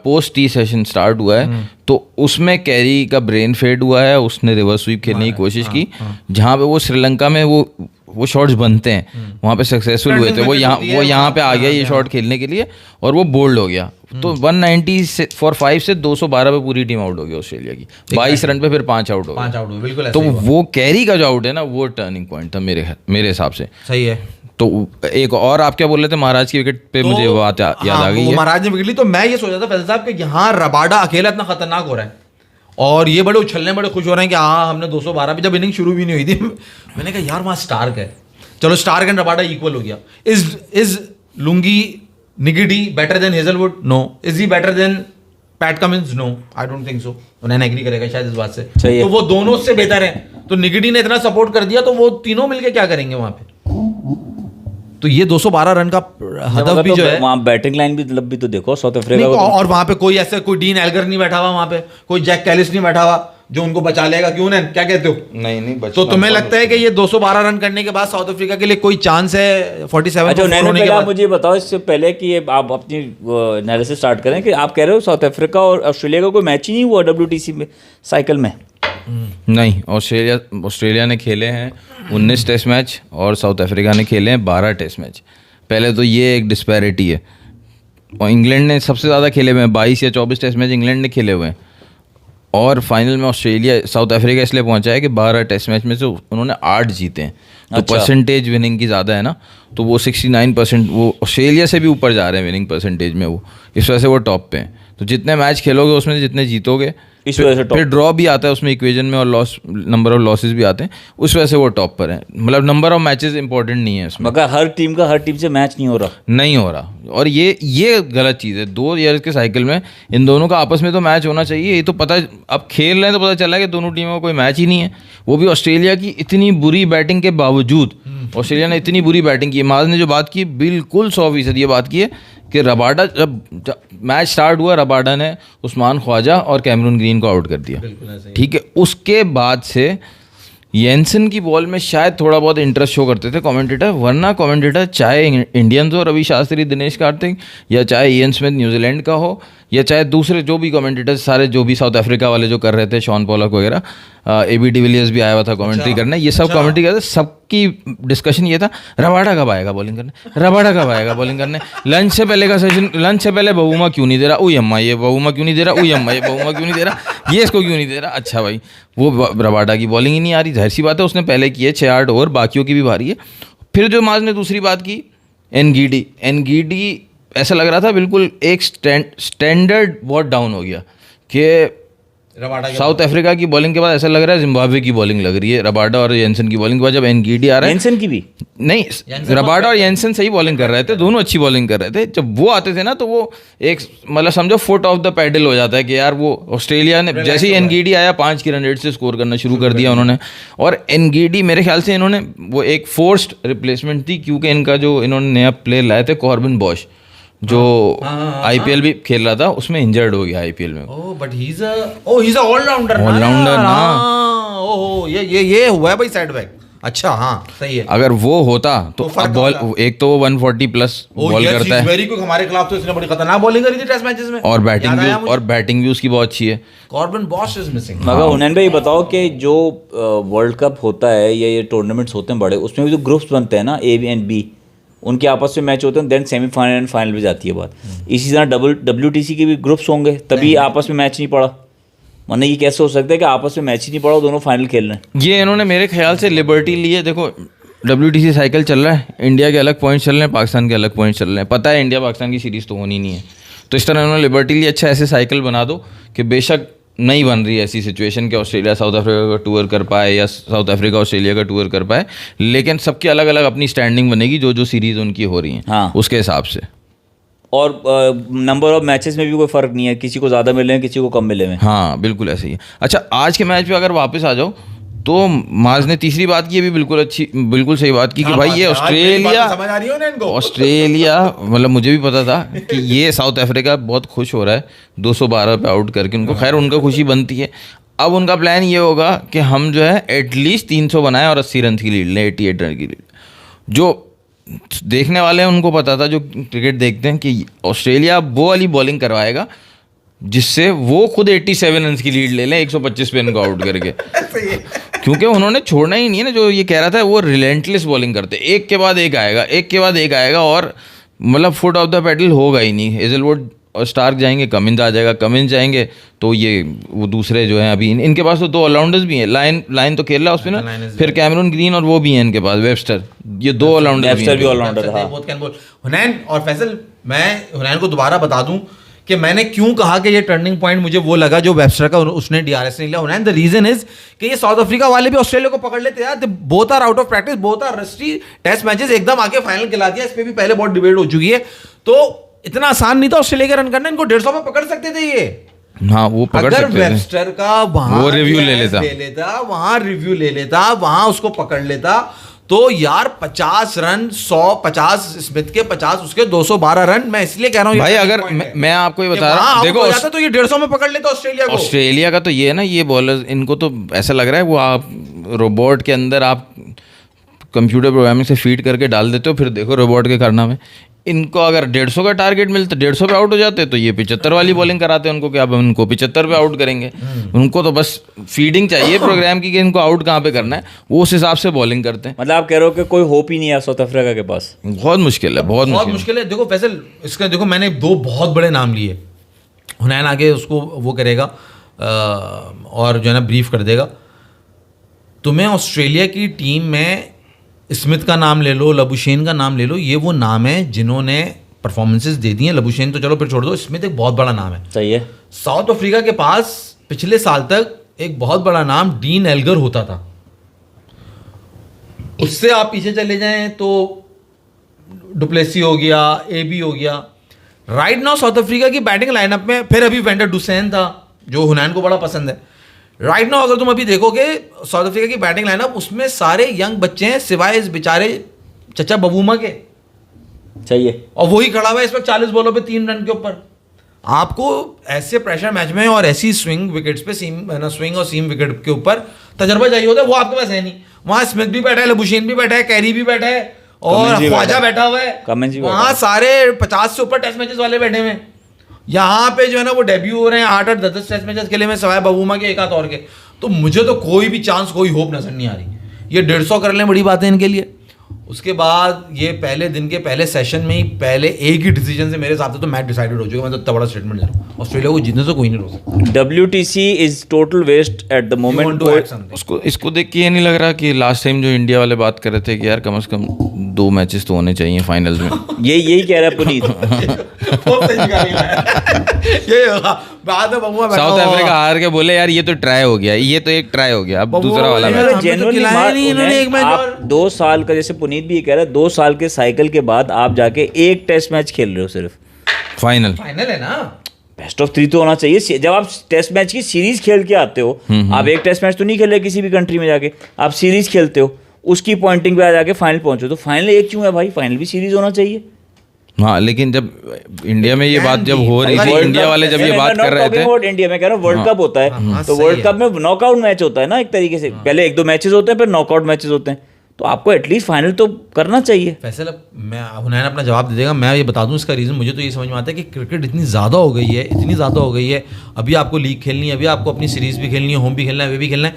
पोस्ट टी सेशन स्टार्ट हुआ है, तो उसमें कैरी का ब्रेन फेड हुआ है, उसने रिवर्स स्वीप खेलने की कोशिश की, जहाँ पे वो श्रीलंका में वो शॉट्स बनते हैं वहाँ पे सक्सेसफुल हुए थे। वो यहाँ पे आ गया ये शॉट खेलने के लिए, और वो बोल्ड हो गया। तो 190 for 5 से 212 पे पूरी टीम आउट हो गई ऑस्ट्रेलिया की, 22 रन पे फिर 5 आउट हो गए। बिल्कुल तो वो कैरी का जो आउट है ना, वो टर्निंग पॉइंट था मेरे हिसाब से। सही है। तो एक और आप क्या बोल रहे थे, महाराज की विकेट पे मुझे बात याद आ गई है। महाराज ने विकेट ली, तो मैं ये सोच रहा था फैसल साहब कि यहाँ रबाडा अकेला इतना खतरनाक हो रहा है, और ये बड़े उछलने बड़े खुश हो रहे हैं कि हाँ हमने 212 पे, जब इनिंग शुरू भी नहीं हुई थी मैंने कहा यार वहाँ स्टार्क है, चलो स्टार्क एंड रबाडा इक्वल हो गया। Is Lungi Ngidi better than Hazlewood? No. Is he better than Pat Cummins? No, I don't think so. उन्हें एग्री करेगा शायद इस बात से, तो वो दोनों से बेहतर है। तो निगिडी ने इतना सपोर्ट कर दिया, तो वो तीनों मिलके क्या करेंगे वहां पे? तो ये 212 रन का हदफ भी जो है, वहाँ बैटिंग लाइन भी भी तो देखो साउथ अफ्रीका नहीं, को तो- और वहां पे कोई ऐसे कोई डीन एल्गर नहीं बैठा हुआ वहां पे, कोई जैक कैलिस नहीं बैठा हुआ जो उनको बचा लेगा। क्यों नहीं, क्या कहते हो? नहीं तो तुम्हें लगता है कि ये 212 रन करने के बाद साउथ अफ्रीका के लिए कोई चांस है 47 अच्छा, को नैनो होने के पहले आप बाद? मुझे बताओ इससे पहले कि ये आप अपनी एनालिसिस स्टार्ट करें कि आप कह रहे हो साउथ अफ्रीका और ऑस्ट्रेलिया का कोई मैच ही नहीं हुआ WTC में साइकिल में? नहीं, ऑस्ट्रेलिया ने खेले हैं 19 टेस्ट मैच, और साउथ अफ्रीका ने खेले हैं 12 टेस्ट मैच। पहले तो ये एक डिस्पैरिटी है। और इंग्लैंड ने सबसे ज़्यादा खेले हुए हैं, 22 या 24 टेस्ट मैच इंग्लैंड ने खेले हुए हैं, और फाइनल में साउथ अफ्रीका इसलिए पहुंचा है कि 12 टेस्ट मैच में से उन्होंने 8 जीते हैं। तो परसेंटेज विनिंग की ज़्यादा है ना, तो वो 69%, वो ऑस्ट्रेलिया से भी ऊपर जा रहे हैं विनिंग परसेंटेज में, वो इस वजह से वो टॉप पे हैं। तो जितने मैच खेलोगे उसमें जितने जीतोगे, इस वजह से फिर ड्रॉ भी आता है उसमें इक्वेशन में, और नंबर ऑफ लॉसेस भी आते हैं, उस वजह से वो टॉप पर है। मतलब नंबर ऑफ मैचेस इंपॉर्टेंट नहीं है उसमें, मगर हर टीम से मैच नहीं हो रहा, नहीं हो रहा। और ये गलत चीज़ है। 2 ईयर्स के साइकिल में इन दोनों का आपस में तो मैच होना चाहिए। ये तो पता, अब खेल रहे हैं तो पता चला कि दोनों टीमों का कोई मैच ही नहीं है। वो भी ऑस्ट्रेलिया की इतनी बुरी बैटिंग के बावजूद, ऑस्ट्रेलिया ने इतनी बुरी बैटिंग की। माज ने जो बात की, बिल्कुल 100% ये बात की है कि रबाडा, जब मैच स्टार्ट हुआ, रबाडा ने उस्मान ख्वाजा और कैमरून ग्रीन को आउट कर दिया, ठीक है। उसके बाद से येंसन की बॉल में शायद थोड़ा बहुत इंटरेस्ट शो करते थे कमेंटेटर, वरना कमेंटेटर चाहे इंडियंस हो, रवि शास्त्री, दिनेश कार्तिक, या चाहे इयन स्मिथ न्यूजीलैंड का हो, या चाहे दूसरे जो भी कमेंटेटर सारे, जो भी साउथ अफ्रीका वाले जो कर रहे थे, शॉन पॉलक वगैरह, AB डिविलियर्स भी आया हुआ था कमेंट्री करने, ये सब कमेंट्री करते, सबकी डिस्कशन ये था, रबाडा कब आएगा बॉलिंग करने, रबाडा कब आएगा बॉलिंग करने। लंच से पहले का सेशन, लंच से पहले बहुमा क्यों नहीं दे रहा, उई अम्मा ये बहुमा क्यों नहीं दे रहा, उई अम्मा ये बहुमा क्यों नहीं दे रहा, ये इसको क्यों नहीं दे रहा। अच्छा भाई, वो रबाडा की बॉलिंग ही नहीं आ रही, जाहिर सी बात है, उसने पहले की है 6-8 ओवर, बाकियों की भी भारी है। फिर जो माज ने दूसरी बात की, एनगीडी ऐसा लग रहा था बिल्कुल एक स्टैंडर्ड बहुत डाउन हो गया कि रबाडा के साउथ अफ्रीका की बॉलिंग के बाद ऐसा लग रहा है जिम्बाब्वे की बॉलिंग लग रही है, रबाडा और येंसन की बॉलिंग के बाद जब एनगीडी आ रहा है। जेंसन की भी नहीं, रबाडा और येंसन सही बॉलिंग कर रहे थे, दोनों अच्छी बॉलिंग कर रहे थे। जब वो आते थे ना तो वो एक मतलब समझो फुट ऑफ द पैडल हो जाता है कि यार वो ऑस्ट्रेलिया ने जैसे ही एनगीडी आया 5 की रन रेट से स्कोर करना शुरू कर दिया उन्होंने। और एनगीडी मेरे ख्याल से इन्होंने वो एक फोर्स्ड रिप्लेसमेंट थी, क्योंकि इनका जो इन्होंने नया प्लेयर लाए थे कॉर्बिन बॉश, जो आईपीएल भी खेल रहा था, उसमें इंजर्ड हो गया आईपीएल में। Oh but he is a allrounder ना। ओह ये हुआ है भाई साइड बैक। अच्छा हाँ सही है। अगर वो होता तो अब बॉल एक तो वो 140 प्लस बॉल करता है, वेरी गुड। हमारे खिलाफ तो इसने बड़ी खतरनाक बॉलिंग करी थी टेस्ट मैचेस में, और बैटिंग भी उसकी बहुत अच्छी है। Corbin Bosch is missing. मगर हुनैन भाई बताओ कि जो वर्ल्ड कप होता है या ये टूर्नामेंट्स होते हैं बड़े, उसमें भी जो ग्रुप्स बनते हैं ना ए एंड बी, उनके आपस में मैच होते हैं, देन सेमीफाइनल एंड फाइनल भी जाती है बात। इसी तरह WTC के भी ग्रुप्स होंगे, तभी आपस में मैच नहीं पड़ा, वरना ये कैसे हो सकता है कि आपस में मैच ही नहीं पड़ा, दोनों फाइनल खेल रहे हैं। ये इन्होंने मेरे ख्याल से लिबर्टी ली है। देखो WTC साइकिल चल रहा है, इंडिया के अलग पॉइंट्स चल रहे हैं, पाकिस्तान के अलग पॉइंट्स चल रहे हैं, पता है इंडिया पाकिस्तान की सीरीज़ तो होनी नहीं है, तो इस तरह इन्होंने लिबर्टी ली। अच्छा ऐसे साइकिल बना दो कि बेशक नहीं बन रही ऐसी सिचुएशन कि ऑस्ट्रेलिया साउथ अफ्रीका का टूर कर पाए या साउथ अफ्रीका ऑस्ट्रेलिया का टूर कर पाए, लेकिन सबकी अलग अलग अपनी स्टैंडिंग बनेगी जो सीरीज़ उनकी हो रही हैं, हाँ। उसके हिसाब से। और नंबर ऑफ मैचेस में भी कोई फ़र्क नहीं है, किसी को ज़्यादा मिले हैं, किसी को कम मिले हैं। हाँ बिल्कुल ऐसे ही है। अच्छा आज के मैच पे अगर वापस आ जाओ तो माज ने तीसरी बात की, ये भी बिल्कुल सही बात की कि भाई ये ऑस्ट्रेलिया मतलब मुझे भी पता था कि ये साउथ अफ्रीका बहुत खुश हो रहा है 212 पे आउट करके, उनको खैर उनका खुशी बनती है। अब उनका प्लान ये होगा कि हम जो है एटलीस्ट 300 बनाएं और 80 रन की लीड लें, 88 रन की लीड। जो देखने वाले हैं उनको पता था, जो क्रिकेट देखते हैं, कि ऑस्ट्रेलिया वो वाली बॉलिंग करवाएगा जिससे वो खुद 87 रन की लीड ले लें 125 पे इनको आउट करके। क्योंकि उन्होंने छोड़ना ही नहीं है ना, जो ये कह रहा था वो रिलेंटलेस बॉलिंग करते, एक के बाद एक आएगा, एक के बाद एक आएगा, और मतलब फुट ऑफ द पेडल होगा ही नहीं। हेजलवुड और स्टार्क जाएंगे, कमिंस आ जाएगा, कमिंस जाएंगे तो ये वो दूसरे जो हैं अभी इनके पास तो 2 ऑलराउंडर्स भी हैं, लाइन तो खेल रहा है उसमें ना, फिर कैमरून ग्रीन और वो भी हैं इनके पास, वेबस्टर, ये 2 ऑलराउंडर भी ऑलराउंडर। हुनैन और फैसल, मैं हुनैन को दोबारा बता दूं कि मैंने क्यों कहा कि ये टर्निंग पॉइंट मुझे वो लगा जो वेबस्टर का उसने DRS नहीं लिया। हुनैन द रीजन इज कि ये साउथ अफ्रीका वाले भी ऑस्ट्रेलिया को पकड़ लेते यार, both are out of practice, both are rusty, test matches एकदम आके फाइनल खिला दिया। इस पे भी पहले बहुत डिबेट हो चुकी है, तो इतना आसान नहीं था ऑस्ट्रेलिया के रन करना, इनको 150 में पकड़ सकते थे ये। हाँ वो पकड़ अगर सकते थे। वेबस्टर का वहां वो रिव्यू ले लेता, वहां रिव्यू ले लेता, वहां उसको पकड़ लेता, तो यार 50 रन 150 स्मिथ के 50 उसके 212 रन। मैं इसलिए कह रहा हूँ भाई, अगर मैं आपको ये बता रहा हूँ, देखो जाता तो ये 150 में पकड़ लेता ऑस्ट्रेलिया को। ऑस्ट्रेलिया का तो ये है ना, ये बॉलर इनको तो ऐसा लग रहा है वो आप रोबोट के अंदर आप कंप्यूटर प्रोग्रामिंग से फीड करके डाल देते हो, फिर देखो रोबोट के करना में। इनको अगर 150 का टारगेट मिलता, 150 पे आउट हो जाते, तो ये 75 वाली बॉलिंग कराते हैं उनको कि अब उनको 75 पे आउट करेंगे। उनको तो बस फीडिंग चाहिए प्रोग्राम की कि इनको आउट कहाँ पे करना है, वो उस हिसाब से बॉलिंग करते हैं। मतलब आप कह रहे हो कि कोई होप ही नहीं है साउथ अफ्रीका के पास? बहुत मुश्किल है, बहुत मुश्किल है। देखो फैसल, इसका देखो मैंने 2 बहुत बड़े नाम लिए, हुनैन आगे उसको वो करेगा और जो है ना ब्रीफ कर देगा। तुम्हें ऑस्ट्रेलिया की टीम में स्मिथ का नाम ले लो, लबुशेन का नाम ले लो, ये वो नाम है जिन्होंने परफॉर्मेंसेस दे दी हैं। लबुशेन तो चलो फिर छोड़ दो, स्मिथ एक बहुत बड़ा नाम है। सही है। साउथ अफ्रीका के पास पिछले साल तक एक बहुत बड़ा नाम डीन एल्गर होता था, उससे आप पीछे चले जाएं तो डुप्लेसी हो गया, AB हो गया। राइट नाउ साउथ अफ्रीका की बैटिंग लाइनअप में फिर अभी वेंडर डुसेन था जो हुनैन को बड़ा पसंद है। राइट नाउ अगर तुम अभी देखोगे साउथ अफ्रीका की बैटिंग लाइनअप, उसमें सारे यंग बच्चे हैं सिवाय इस बेचारे चचा बबूमा के। चाहिए, और वही खड़ा हुआ है इस वक्त 40 बॉलों पे 3 रन के ऊपर। आपको ऐसे प्रेशर मैच में और ऐसी स्विंग विकेट्स पे स्विंग और सीम विकेट के ऊपर तजर्बा चाहिए होता है, वो आपके पास है नहीं। वहां स्मिथ भी बैठा है, लबुशेन भी बैठा है, कैरी भी बैठा है और ख्वाजा बैठा हुआ है, वहां सारे 50 से ऊपर टेस्ट मैचेस वाले बैठे हुए हैं। यहाँ पे जो है ना वो डेब्यू हो रहे हैं 8-8 10-10 टेस्ट मैचेस खेले में सिवाय बबूमा के एक आध और के। तो मुझे तो कोई भी चांस, कोई होप नजर नहीं आ रही। ये 150 कर लें बड़ी बात है इनके लिए। उसके बाद ये पहले दिन के पहले सेशन में ही पहले एक ही डिसीजन से मेरे हिसाब से तो मैच डिसाइडेड हो चुका है। मैं तो इतना बड़ा स्टेटमेंट दे रहा हूँ, ऑस्ट्रेलिया को जीतने से कोई नहीं रोक सकता। WTC is total waste at the moment. उसको इसको देख के ये नहीं लग रहा कि लास्ट टाइम जो इंडिया वाले बात कर रहे थे कि यार कम से कम 2 मैचेस तो होने चाहिए फाइनल्स में। यही कह रहा है पुनीत। बहुत सही कहा ये होगा बाद में बबुआ बैठा साउथ होगा। अफ्रीका हार के बोले यार ये तो ट्राई हो गया, ये तो एक ट्राई हो गया, अब बबुआ दूसरा वाला बोले, मैच। हमें तो Genuinely खिलाया नहीं इन्होंने एक मैच आप और। 2 साल का, जैसे पुनीत भी कह रहा है, 2 साल के साइकिल के बाद आप जाके एक टेस्ट मैच खेल रहे हो सिर्फ। फाइनल फाइनल है ना। बेस्ट ऑफ 3 तो होना चाहिए। जब आप टेस्ट मैच की सीरीज खेल के आते हो, आप एक टेस्ट मैच तो नहीं खेल रहे किसी भी कंट्री में जाके, आप सीरीज खेलते हो, उसकी पॉइंटिंग पे आ जाके फाइनल पहुंचो, तो फाइनल एक क्यों है भाई? फाइनल भी सीरीज होना चाहिए। हाँ, लेकिन जब इंडिया में ये बात जब हो रही थी, World इंडिया Cup- वाले जब ये मैं बात not कर रहे talking थे, about इंडिया में कह रहा हूँ, वर्ल्ड कप होता है तो सही वर्ल्ड है। कप में नॉकआउट मैच होता है ना एक तरीके से, पहले 1-2 मैचेस होते हैं, फिर नॉकआउट मैचेस होते हैं, तो आपको एटलीस्ट फाइनल तो करना चाहिए। फैसल अब मैं हुनैन अपना जवाब दे देगा, मैं ये बता दूं इसका रीज़न। मुझे तो ये समझ में आता है कि क्रिकेट इतनी ज़्यादा हो गई है, इतनी ज़्यादा हो गई है। अभी आपको लीग खेलनी है, अभी आपको अपनी सीरीज़ भी खेलनी है, होम भी खेलना है, वे भी खेलना है।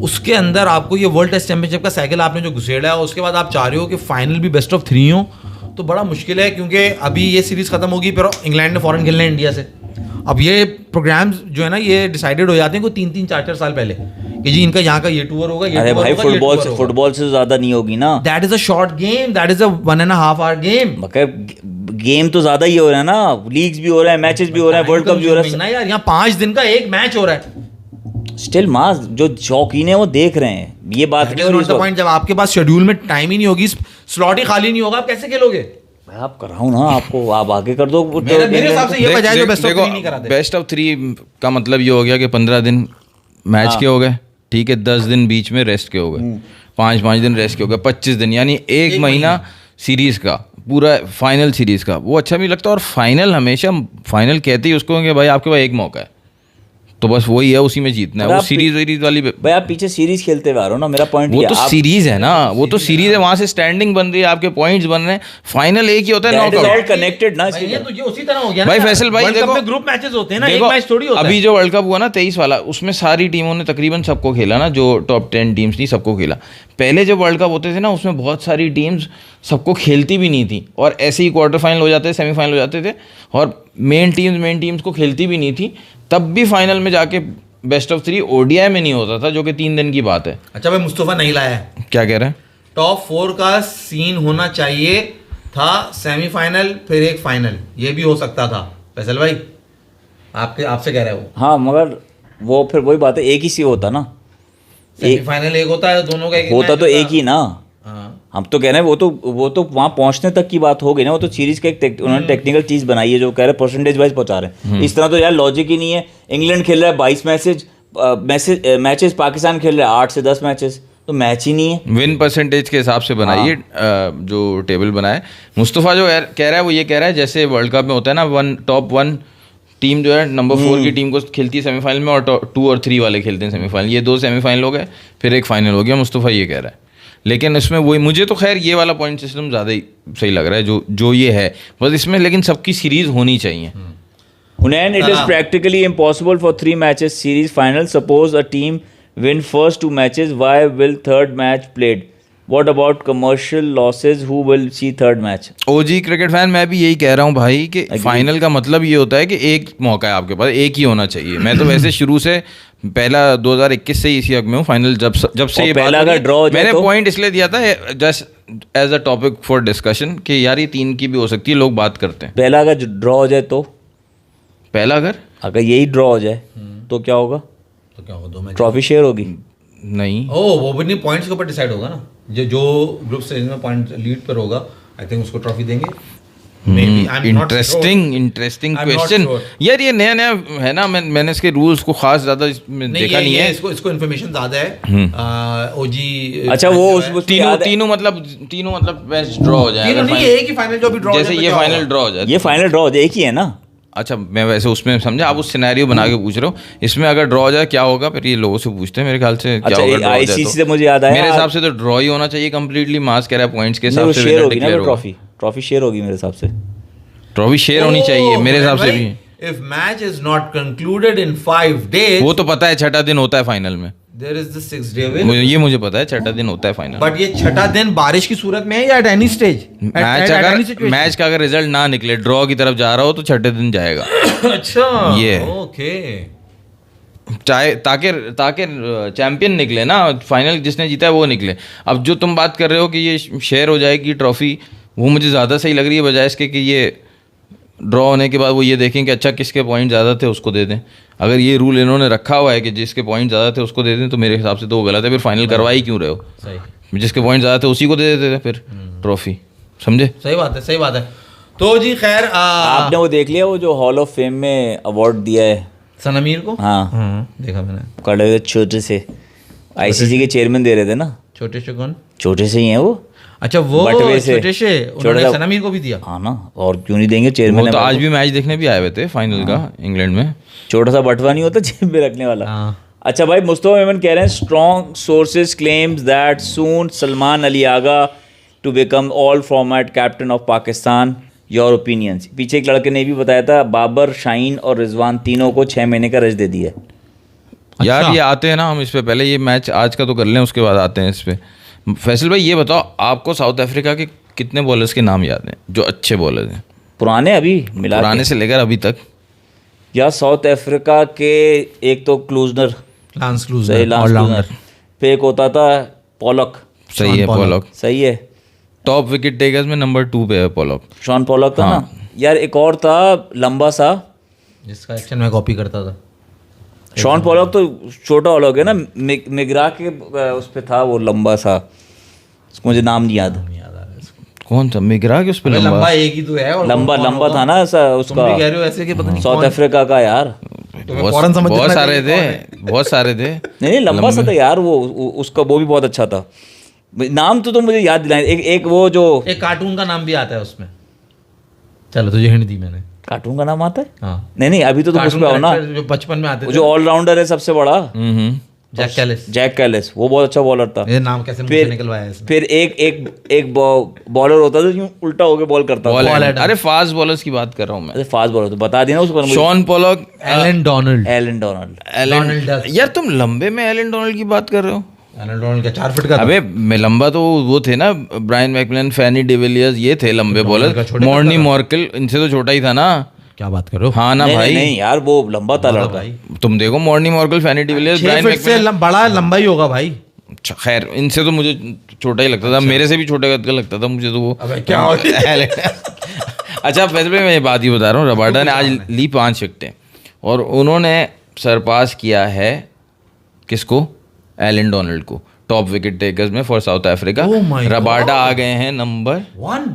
उसके अंदर आपको ये वर्ल्ड टेस्ट चैंपियनशिप का साइकिल आपने जो घुसेड़ा है, उसके बाद आप चाह रहे हो कि फाइनल भी बेस्ट ऑफ 3 हो, तो बड़ा मुश्किल है। क्योंकि अभी ये सीरीज़ ख़त्म होगी, फिर इंग्लैंड ने फॉरन खेलना है इंडिया से। अब ये प्रोग्राम्स जो है ना, ये डिसाइडेड हो जाते हैं कोई 3-3, 4-4 साल पहले कि जी इनका यहाँ का ये टूर होगा, ये अरे टूर भाई होगा, ये फुटबॉल टूर से होगा। फुटबॉल से ज्यादा नहीं होगी ना, that is a short game, that is a 1.5 hour game. मगर गेम तो ज्यादा ही हो रहा है ना, लीग्स भी हो रहे हैं, मैचेस भी हो रहे हैं, वर्ल्ड कप भी हो रहा है। ना यार, यहाँ 5 दिन का एक मैच हो रहा है। स्टिल मास जो शौकीन है वो देख रहे हैं, ये बात नहीं हो रही इस वक्त। पॉइंट, जब आपके पास शेड्यूल में टाइम ही नहीं होगी, स्लॉट ही खाली नहीं होगा, आप कैसे खेलोगे? भाई आप कराओ ना, आपको आप आगे कर दो। मेरे हिसाब से ये बजाय जो बेस्ट ऑफ देखो, 3 नहीं कराते। बेस्ट ऑफ 3 का मतलब ये हो गया कि 15 दिन मैच के हो गए, ठीक है, 10 दिन बीच में रेस्ट के हो गए, 5-5 दिन रेस्ट के हो गए, 25 दिन, यानी 1 महीना सीरीज का, पूरा फाइनल सीरीज का। वो अच्छा भी लगता है। और फाइनल हमेशा, फाइनल कहते ही उसको कि भाई आपके पास एक मौका है, तो बस वही है, उसी में जीतना है। वो सीरीज वाली भाई आप पीछे सीरीज खेलते हुए आ रहे हो ना, मेरा पॉइंट वो तो सीरीज है ना, वो तो सीरीज है, वहां से स्टैंडिंग बन रही है, आपके पॉइंट्स बन रहे हैं। फाइनल एक ही होता है, नॉकआउट कनेक्टेड ना भाई, ये तो ये उसी तरह हो गया ना भाई यार। फैसल भाई, वर्ल्ड कप देखो, में ग्रुप मैचेस होते हैं ना, एक देखो, मैच थोड़ी होता है। अभी जो वर्ल्ड कप हुआ ना 23 वाला, उसमें सारी टीमों ने तकरीबन सबको खेला ना, जो टॉप 10 टीम्स थी सबको खेला। पहले जब वर्ल्ड कप होते थे ना, उसमें बहुत सारी टीम्स सबको खेलती भी नहीं थी, और ऐसे ही क्वार्टर फाइनल हो जाते थे, सेमीफाइनल हो जाते थे, और मेन टीम्स को खेलती भी नहीं थी। तब भी फाइनल में जाके बेस्ट ऑफ 3 ओडीआई में नहीं होता था, जो कि 3 दिन की बात है। अच्छा भाई, मुस्तफा नहीं लाया है। क्या कह रहे हैं? टॉप 4 का सीन होना चाहिए था, सेमीफाइनल फिर एक फाइनल, ये भी हो सकता था। फैसल भाई आपसे कह रहे हो, हाँ, मगर वो फिर वही बात है, एक ही सी होता ना, सेमीफाइनल एक होता है, दोनों का एक होता तो एक ही ना। हाँ। हम तो कह रहे हैं वो तो वहाँ पहुँचने तक की बात हो गई ना, वो तो सीरीज का एक उन्होंने टेक्निकल चीज़ बनाई है, जो कह रहे हैं परसेंटेज वाइज पहुँचा रहे हैं। इस तरह तो यार लॉजिक ही नहीं है। इंग्लैंड खेल रहा है 22 मैचेस, पाकिस्तान खेल रहा है 8 से 10 मैचेस, तो मैच ही नहीं है। विन परसेंटेज के हिसाब से बनाइए जो टेबल बनाए। मुस्तफ़ा जो कह रहा है वो ये कह रहा है, जैसे वर्ल्ड कप में होता है ना, टॉप 1 टीम जो है नंबर 4 की टीम को खेलती है सेमीफाइनल में, और 2 और 3 वाले खेलते हैं सेमीफाइनल। ये 2 सेमीफाइनल हो गए, फिर एक फाइनल हो गया। मुस्तफ़ा ये कह रहा है, लेकिन इसमें वही, मुझे तो खैर ये वाला पॉइंट सिस्टम ज़्यादा ही सही लग रहा है जो ये है, बस इसमें लेकिन सबकी सीरीज होनी चाहिए। Hunain, it is practically impossible for 3 matches series final. Suppose a team win first 2 matches, why will third match played? What about commercial losses? Who will see third match? OG cricket fan, मैं भी यही कह रहा हूँ भाई कि फाइनल का मतलब ये होता है कि एक मौका है आपके पास, एक ही होना चाहिए। मैं तो वैसे शुरू से पहला 2021 से ही इसी हक में हूँ। फाइनल जब से ये पहला बात अगर draw हो जाए मैंने तो? पॉइंट इसलिए दिया था just as a topic for discussion कि यार ये 3 की भी हो सकती है, लोग बात करते हैं। पहला अगर ड्रॉ हो जाए तो, पहला अगर यही ड्रॉ हो जाए तो क्या होगा? तो क्या होगा, 2 मैच ट्रॉफी शेयर होगी। नहीं, वो भी नहीं, पॉइंट्स के ऊपर डिसाइड होगा ना, जो ग्रुप स्टेज में पॉइंट लीड पर होगा, आई थिंक उसको ट्रॉफी देंगे। इंटरेस्टिंग क्वेश्चन यार, ये नया है ना, मैंने इसके रूल्स को खास ज्यादा देखा नहीं है। इसको इन्फॉर्मेशन ज्यादा है। ओजी अच्छा, वो तीनों मतलब बेस्ट ड्रॉ हो जाएगा। नहीं, एक ही फाइनल जो भी ड्रॉ, जैसे ये फाइनल ड्रॉ हो जाए, ये फाइनल ड्रॉ हो जाए, एक ही है ना। अच्छा, मैं वैसे उसमें समझा, आप उस सिनेरियो बना के पूछ रहे हो। इसमें अगर ड्रॉ हो जाए क्या होगा, फिर ये लोगों से पूछते हैं मेरे ख्याल से। क्या होगा ड्रॉ हो जाए से मुझे याद आया, मेरे हिसाब से तो ड्रॉ ही होना चाहिए कंप्लीटली। मास कह रहा है पॉइंट्स के हिसाब से शेयर होगी ना, ट्रॉफी शेयर होगी मेरे हिसाब से। ट्रॉफी शेयर होनी चाहिए मेरे हिसाब से भी। If match is not concluded in 5 days, वो तो पता है 6ठा दिन होता है फाइनल में, there is the 6th day available। ये मुझे पता है 6ठा दिन होता है फाइनल। बट ये 6ठा दिन बारिश की सूरत में है या एट एनी स्टेज? मैच का अगर रिजल्ट ना निकले, ड्रॉ की तरफ जा रहा हो, तो 6ठे दिन जाएगा। अच्छा, ये ओके। चाहे ताकि ताकि चैंपियन निकले ना, फाइनल जिसने जीता है वो निकले। अब जो तुम बात कर रहे हो कि ये शेयर हो जाएगी ट्रॉफी, वो मुझे ज़्यादा सही लग रही है बजाय इसके कि ये ड्रॉ होने के बाद वो ये देखें कि अच्छा किसके पॉइंट ज़्यादा थे उसको दे दें। अगर ये रूल इन्होंने रखा हुआ है कि जिसके पॉइंट ज़्यादा थे उसको दे दें, तो मेरे हिसाब से तो वो गलत है। फिर फाइनल करवा ही क्यों रहे हो? सही, जिसके पॉइंट ज़्यादा थे उसी को दे देते थे फिर ट्रॉफी, समझे? सही बात है, सही बात है। तो जी खैर आपने वो देख लिया वो जो हॉल ऑफ फेम में अवार्ड दिया है सनमीर को? हाँ देखा मैंने। खड़े हुए छोटे से आईसीसी के चेयरमैन दे रहे थे ना, छोटे से कौन? छोटे से ही हैं वो। अच्छा वो बटवे से। छोटे से उन्होंने छोटा- सनमीर को भी दिया। हाँ ना, और क्यों नहीं देंगे चेयरमैन? वो तो आज भी मैच देखने भी आए हुए थे फाइनल का इंग्लैंड में। छोटा सा बटवा नहीं होता जेब में रखने वाला। हाँ। अच्छा भाई, मुस्तफा मेमन कह रहे हैं strong sources claims that soon Salman Ali Agha to become all format captain of Pakistan, your opinions. पीछे एक लड़के ने भी बताया था बाबर, शाहीन और रिजवान तीनों को 6 महीने का रेस्ट दे दिया है। यार अच्छा। ये आते हैं ना, हम इस पे पहले ये मैच आज का तो कर लें, उसके बाद आते हैं इस पे। फैसल भाई ये बताओ, आपको साउथ अफ्रीका के कितने बॉलर्स के नाम याद हैं जो अच्छे बॉलर्स हैं पुराने अभी मिला के? पुराने से लेकर अभी तक? यार साउथ अफ्रीका के एक तो क्लूजनर, लांस सही क्लूजनर लांस ऑलराउंडर। क्लूजनर, फिर एक होता था पॉलक, सही है शॉन पॉलॉक। सही है, टॉप विकेट टेकर्स में नंबर 2 पे है पॉलॉक। शॉन पॉलक था ना यार। एक और था लंबा सा, जिसका एक्शन मैं कॉपी करता था। शॉन पॉलक तो छोटा अलग है ना, मिगरा के उस पे था वो लंबा सा, उसको मुझे नाम नहीं याद। याद आ रहा है इसको। कौन सा मिगरा के उस पे अबे लंबा? लंबा एक ही तो है। और लंबा कौन लंबा होगा? था ना ऐसा उसका, तुम भी कह रहे हो ऐसे कि पता नहीं साउथ कौन। अफ्रीका का यार। तुम्हें फौरन समझ बहुत जाना सारे चाहिए थे, बहुत सारे थे। नहीं लंबा सा था यार वो, उसका वो भी बहुत अच्छा था। नाम तो मुझे याद दिलाएं। एक वो जो एक कार्टून का नाम भी आता है उसमें। चलो तुझे हिंट दी मैंने। कार्टून का नाम आता है? हाँ, नहीं अभी तो तुम उस कार्टून पे आओ ना, character जो बचपन में आते वो थे। जो ऑलराउंडर है सबसे बड़ा, जैक कैलिस। जैक कैलिस, वो बहुत अच्छा बॉलर था। ये नाम कैसे मुझे फिर निकलवाया इसने? फिर एक बॉलर होता था जो उल्टा होके बॉल करता था। Ball Adam. अरे फास्ट बॉलर्स की बात कर रहा हूँ मैं। अरे फास्ट बॉलर तो बता देना उसको। Shaun Pollock, Allan Donald. Allan Donald. Donald duck. यार तुम लंबे में एलन डोनाल्ड की बात कर रहे हो? एलन डोनाल्ड का 4 फीट का था। अबे मैं लंबा तो वो थे ना, ब्रायन मैकमिलन, फैनी डिविलियर्स, ये थे लंबे का बॉलर। छोटे मॉर्नी का था। मॉर्कल इनसे तो छोटा ही था ना। क्या बात कर रहे हो? हाँ ना नहीं, भाई। नहीं यार वो लंबा था लड़का। भाई तुम देखो मॉर्नी मॉर्कल, फैनी डिविलियर्स, 6 ब्रायन फीट से मैकमिलन। बड़ा लंबा ही होगा भाई। अच्छा, खैर इनसे तो मुझे छोटा ही लगता था, मेरे से भी छोटे कद का लगता था मुझे तो वो। अबे क्या हो अच्छा फैसल भाई मैं ये बात ही बता रहा हूँ, रबाडा ने आज ली 5 विकेटें और उन्होंने सरपास किया है किसको? एलन डोनाल्ड को, टॉप विकेट टेकर्स में for South Africa. Oh my Rabada God. आ गए हैं नंबर 1।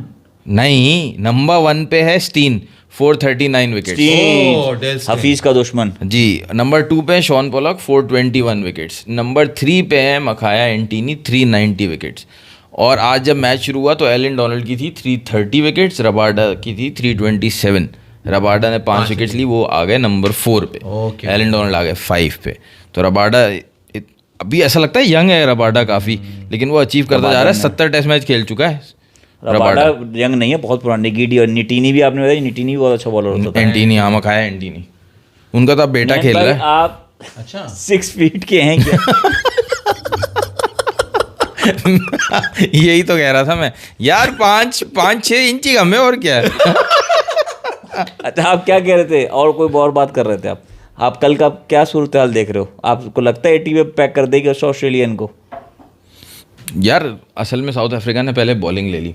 नहीं, नंबर 1 पे है Steyn, 439 wicket. Oh, Dale Steyn. Hafeez का दुश्मन। जी। नंबर 2 पे है शॉन पॉलॉक, 421 विकेट्स। नंबर 3 पे है मखाया एंटीनी, 390 विकेट्स। और आज जब मैच शुरू हुआ तो एलन डोनाल्ड की थी 330 विकेट्स, रबाडा की थी 327। रबाडा ने 5 विकेट्स ली, वो आ गए नंबर 4 पे। Okay. एलन डोनाल्ड आ गए 5 पे। तो रबाडा अभी ऐसा लगता है यंग है रबाडा काफ़ी, लेकिन वो अचीव करता जा रहा है। 70 टेस्ट मैच खेल चुका है रबाडा यंग नहीं है, बहुत पुरानी। गिडी और निटीनी भी आपने बताया, निटीनी भी बहुत अच्छा बॉलर होता था। एंटीनी, हाँ मखाया एंटीनी, उनका तो अब बेटा खेल रहा है। आप अच्छा 6 फीट के हैं क्या? यही तो कह रहा था मैं यार, 5-6 इंची कम है और क्या है। अच्छा आप क्या कह रहे थे और कोई और बात कर रहे थे आप कल का क्या सूरत हाल देख रहे हो? आपको लगता है 80 पे पैक कर देगी ऑस्ट्रेलियन को? यार असल में साउथ अफ्रीका ने पहले बॉलिंग ले ली,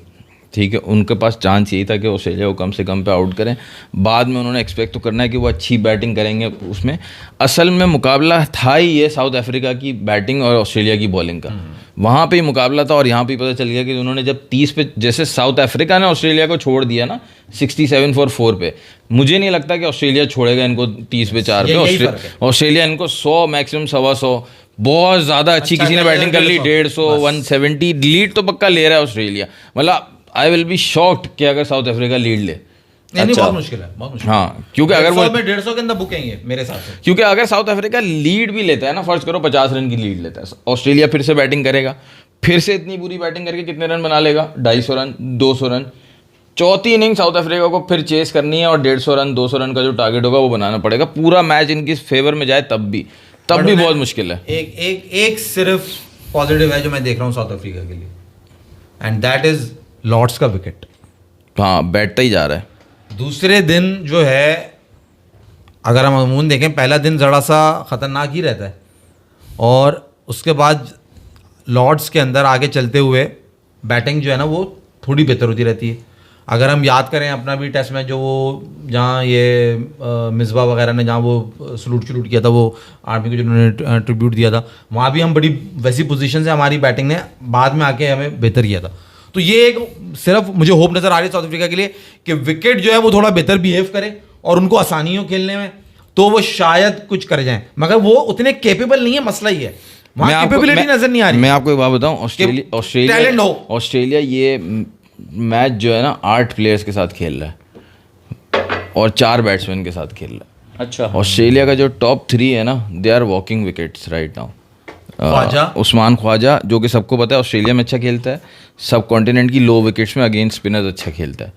ठीक है, उनके पास चांस यही था कि ऑस्ट्रेलिया को कम से कम पे आउट करें। बाद में उन्होंने एक्सपेक्ट तो करना है कि वो अच्छी बैटिंग करेंगे उसमें। असल में मुकाबला था ही ये साउथ अफ्रीका की बैटिंग और ऑस्ट्रेलिया की बॉलिंग का, वहाँ पे ही मुकाबला था। और यहाँ पे पता चल गया कि उन्होंने जब 30 पे, जैसे साउथ अफ्रीका ने ऑस्ट्रेलिया को छोड़ दिया ना 67 for 4 पे, मुझे नहीं लगता कि ऑस्ट्रेलिया छोड़ेगा इनको 30 पे 4 पे। ऑस्ट्रेलिया इनको 100 मैक्सिमम 125, बहुत ज़्यादा अच्छी किसी ने बैटिंग कर ली 150, 170 लीड तो पक्का ले रहा है ऑस्ट्रेलिया। मतलब आई विल बी शॉक्ड कि अगर साउथ अफ्रीका लीड ले। नहीं बहुत मुश्किल है, बहुत मुश्किल। हाँ, क्योंकि अगर वो 150 के अंदर बुकेंगे मेरे हिसाब से। क्योंकि अगर साउथ अफ्रीका लीड भी लेता है ना, फर्ज करो 50 रन की लीड लेता है, ऑस्ट्रेलिया फिर से बैटिंग करेगा, फिर से इतनी बुरी बैटिंग करके कितने रन बना लेगा? 250 रन, 200 रन। चौथी इनिंग साउथ अफ्रीका को फिर चेस करनी है और 150 रन 200 रन का जो टारगेट होगा वो बनाना पड़ेगा। पूरा मैच इनकी फेवर में जाए तब भी बहुत मुश्किल है। एक सिर्फ पॉजिटिव है जो मैं देख रहा हूँ साउथ अफ्रीका के लिए, एंड दैट इज लॉर्ड्स का विकेट। हाँ, बैठता ही जा रहा है। दूसरे दिन जो है अगर हम अमूमन देखें पहला दिन ज़रा सा ख़तरनाक ही रहता है, और उसके बाद लॉर्ड्स के अंदर आगे चलते हुए बैटिंग जो है ना वो थोड़ी बेहतर होती रहती है। अगर हम याद करें अपना भी टेस्ट मैच जो वो जहाँ ये मिसबा वगैरह ने जहाँ वो सलूट किया था, वो आर्मी को जिन्होंने ट्रिब्यूट दिया था, वहाँ भी हम बड़ी वैसी पोजीशन से हमारी बैटिंग ने बाद में आके हमें बेहतर किया था। तो ये एक सिर्फ मुझे होप नज़र आ रही है साउथ अफ्रीका के लिए कि विकेट जो है वो थोड़ा बेहतर बिहेव करे और उनको आसानी हो खेलने में, तो वो शायद कुछ कर जाएं, मगर वो उतने केपेबल नहीं है, मसला ही है वहाँ कैपेबिलिटी नजर नहीं आ रही। मैं आपको एक बात बताऊं, टैलेंट हो। ऑस्ट्रेलिया ये मैच जो है ना 8 प्लेयर्स के साथ खेल रहा है और 4 बैट्समैन के साथ खेल रहा है। अच्छा, ऑस्ट्रेलिया का जो टॉप 3 है ना, they are walking wickets right now. Usman Khawaja जो कि सबको पता है ऑस्ट्रेलिया में अच्छा खेलता है, सब कॉन्टिनेंट की लो विकेट्स में अगेंस्ट स्पिनर्स अच्छा खेलता है।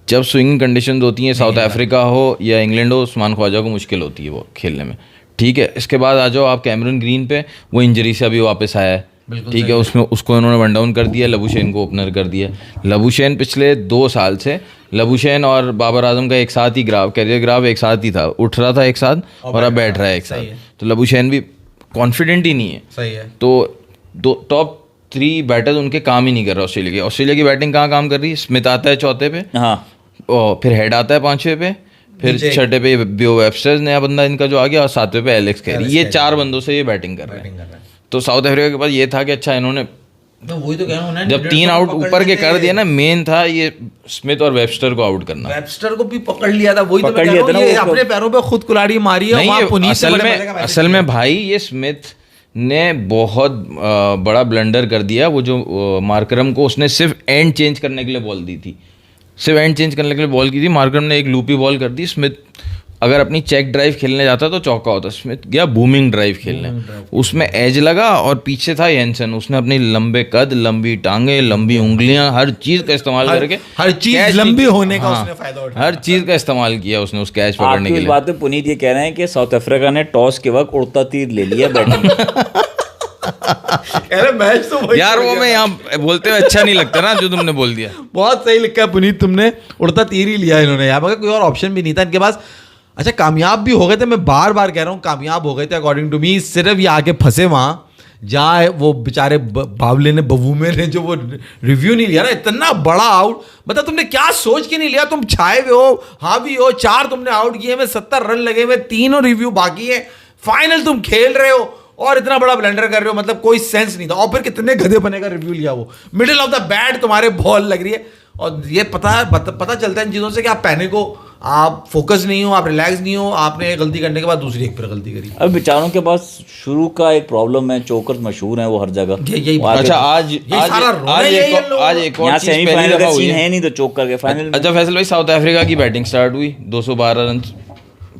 जब स्विंगिंग कंडीशंस होती हैं, साउथ अफ्रीका हो या इंग्लैंड हो, उस्मान ख्वाजा को मुश्किल होती है वो खेलने में। ठीक है, इसके बाद आ जाओ आप कैमरून ग्रीन पे, वो इंजरी से अभी वापस आया है। ठीक है, उसमें उसको इन्होंने वन डाउन कर दिया, लबुशेन को ओपनर कर दिया। लबुशेन पिछले 2 साल से, लबुशेन और बाबर आजम का एक साथ ही कैरियर ग्राफ एक साथ ही था, उठ रहा था एक साथ और अब बैठ रहा है एक साथ। तो लबुशेन भी कॉन्फिडेंट ही नहीं है। सही है। तो टॉप 3 बैटर्स उनके काम ही नहीं कर रहे ऑस्ट्रेलिया की बैटिंग कहाँ काम कर रही है? स्मिथ आता है चौथे पे, हाँ, और फिर हेड आता है 5वें पे, फिर छठे पे बियो वेबस्टर नया बंदा इनका जो आ गया, और 7वें पे एलेक्स कैरी। ये 4 बंदों से ये बैटिंग कर रहे हैं। तो साउथ अफ्रीका के पास ये था कि अच्छा इन्होंने तो वही तो कह रहा हूं, जब 3 आउट ऊपर के कर दिया ना, मेन था ये स्मिथ और वेबस्टर को आउट करना। वेबस्टर को भी पकड़ लिया था, वही तो पकड़ मैं कह लिया रहा था हूं, ना ये वो। अपने पैरों पे खुद कुल्हाड़ी मारी है। नहीं, वहाँ ये पुनीत से बड़े मजे का असल में भाई ये स्मिथ ने बहुत बड़ा ब्लंडर कर दिया। वो जो मार्करम को उसने सिर्फ एंड चेंज करने के लिए बॉल दी थी, सिर्फ एंड चेंज करने के लिए बॉल की थी। मार्करम ने एक लूपी बॉल कर दी। स्मिथ अगर अपनी चेक ड्राइव खेलने जाता तो चौका होता। स्मिथ गया बूमिंग ड्राइव खेलने, उसमें एज लगा और पीछे था येंसन। उसने अपनी लंबे कद, लंबी टांगे, लंबी उंगलियां, हर चीज का इस्तेमाल करके हर चीज लंबी होने का उसने फायदा उठाया। हर चीज का इस्तेमाल किया उसने उस कैच पकड़ने के आपकी लिए। बात पे पुनीत ये कह रहे हैं कि साउथ अफ्रीका ने टॉस के वक्त उड़ता तीर ले लिया बैटिंग। अरे मैच तो वही यार वो मैं यहाँ बोलते हुए अच्छा नहीं लगता ना जो तुमने बोल दिया। बहुत सही लिखा है पुनीत, तुमने उड़ता तीर ही लिया इन्होंने यार, मगर कोई और ऑप्शन भी नहीं था इनके पास। अच्छा, कामयाब भी हो गए थे, मैं बार बार कह रहा हूँ कामयाब हो गए थे अकॉर्डिंग टू मी। सिर्फ ये आके फंसे वहाँ जहाँ वो बेचारे बावले ने, बबूमे ने जो वो रिव्यू नहीं लिया ना, इतना बड़ा आउट। मतलब तुमने क्या सोच के नहीं लिया? तुम छाए हुए हो, हावी हो, 4 तुमने आउट किए में 70 रन लगे हुए, 3 रिव्यू बाकी है, फाइनल तुम खेल रहे हो और इतना बड़ा ब्लंडर कर रहे हो। मतलब कोई सेंस नहीं था। और फिर कितने गधे बने का रिव्यू लिया, वो मिडिल ऑफ द बैट तुम्हारे बॉल लग रही है। और ये पता चलता है इन चीज़ों से कि आप पैनिक हो, आप फोकस नहीं हो, आप रिलैक्स नहीं हो, आपने गलती करने के बाद दूसरी एक फिर गलती करी। अब बेचारों के पास शुरू का एक प्रॉब्लम है, चोकर्स मशहूर हैं वो हर जगह। यही अच्छा, आज एक और यहाँ चीज सेमीफाइनल का हुई सीन है। है नहीं तो चोकर के फाइनल में। अच्छा फैसल भाई, साउथ अफ्रीका की बैटिंग स्टार्ट हुई 212 रन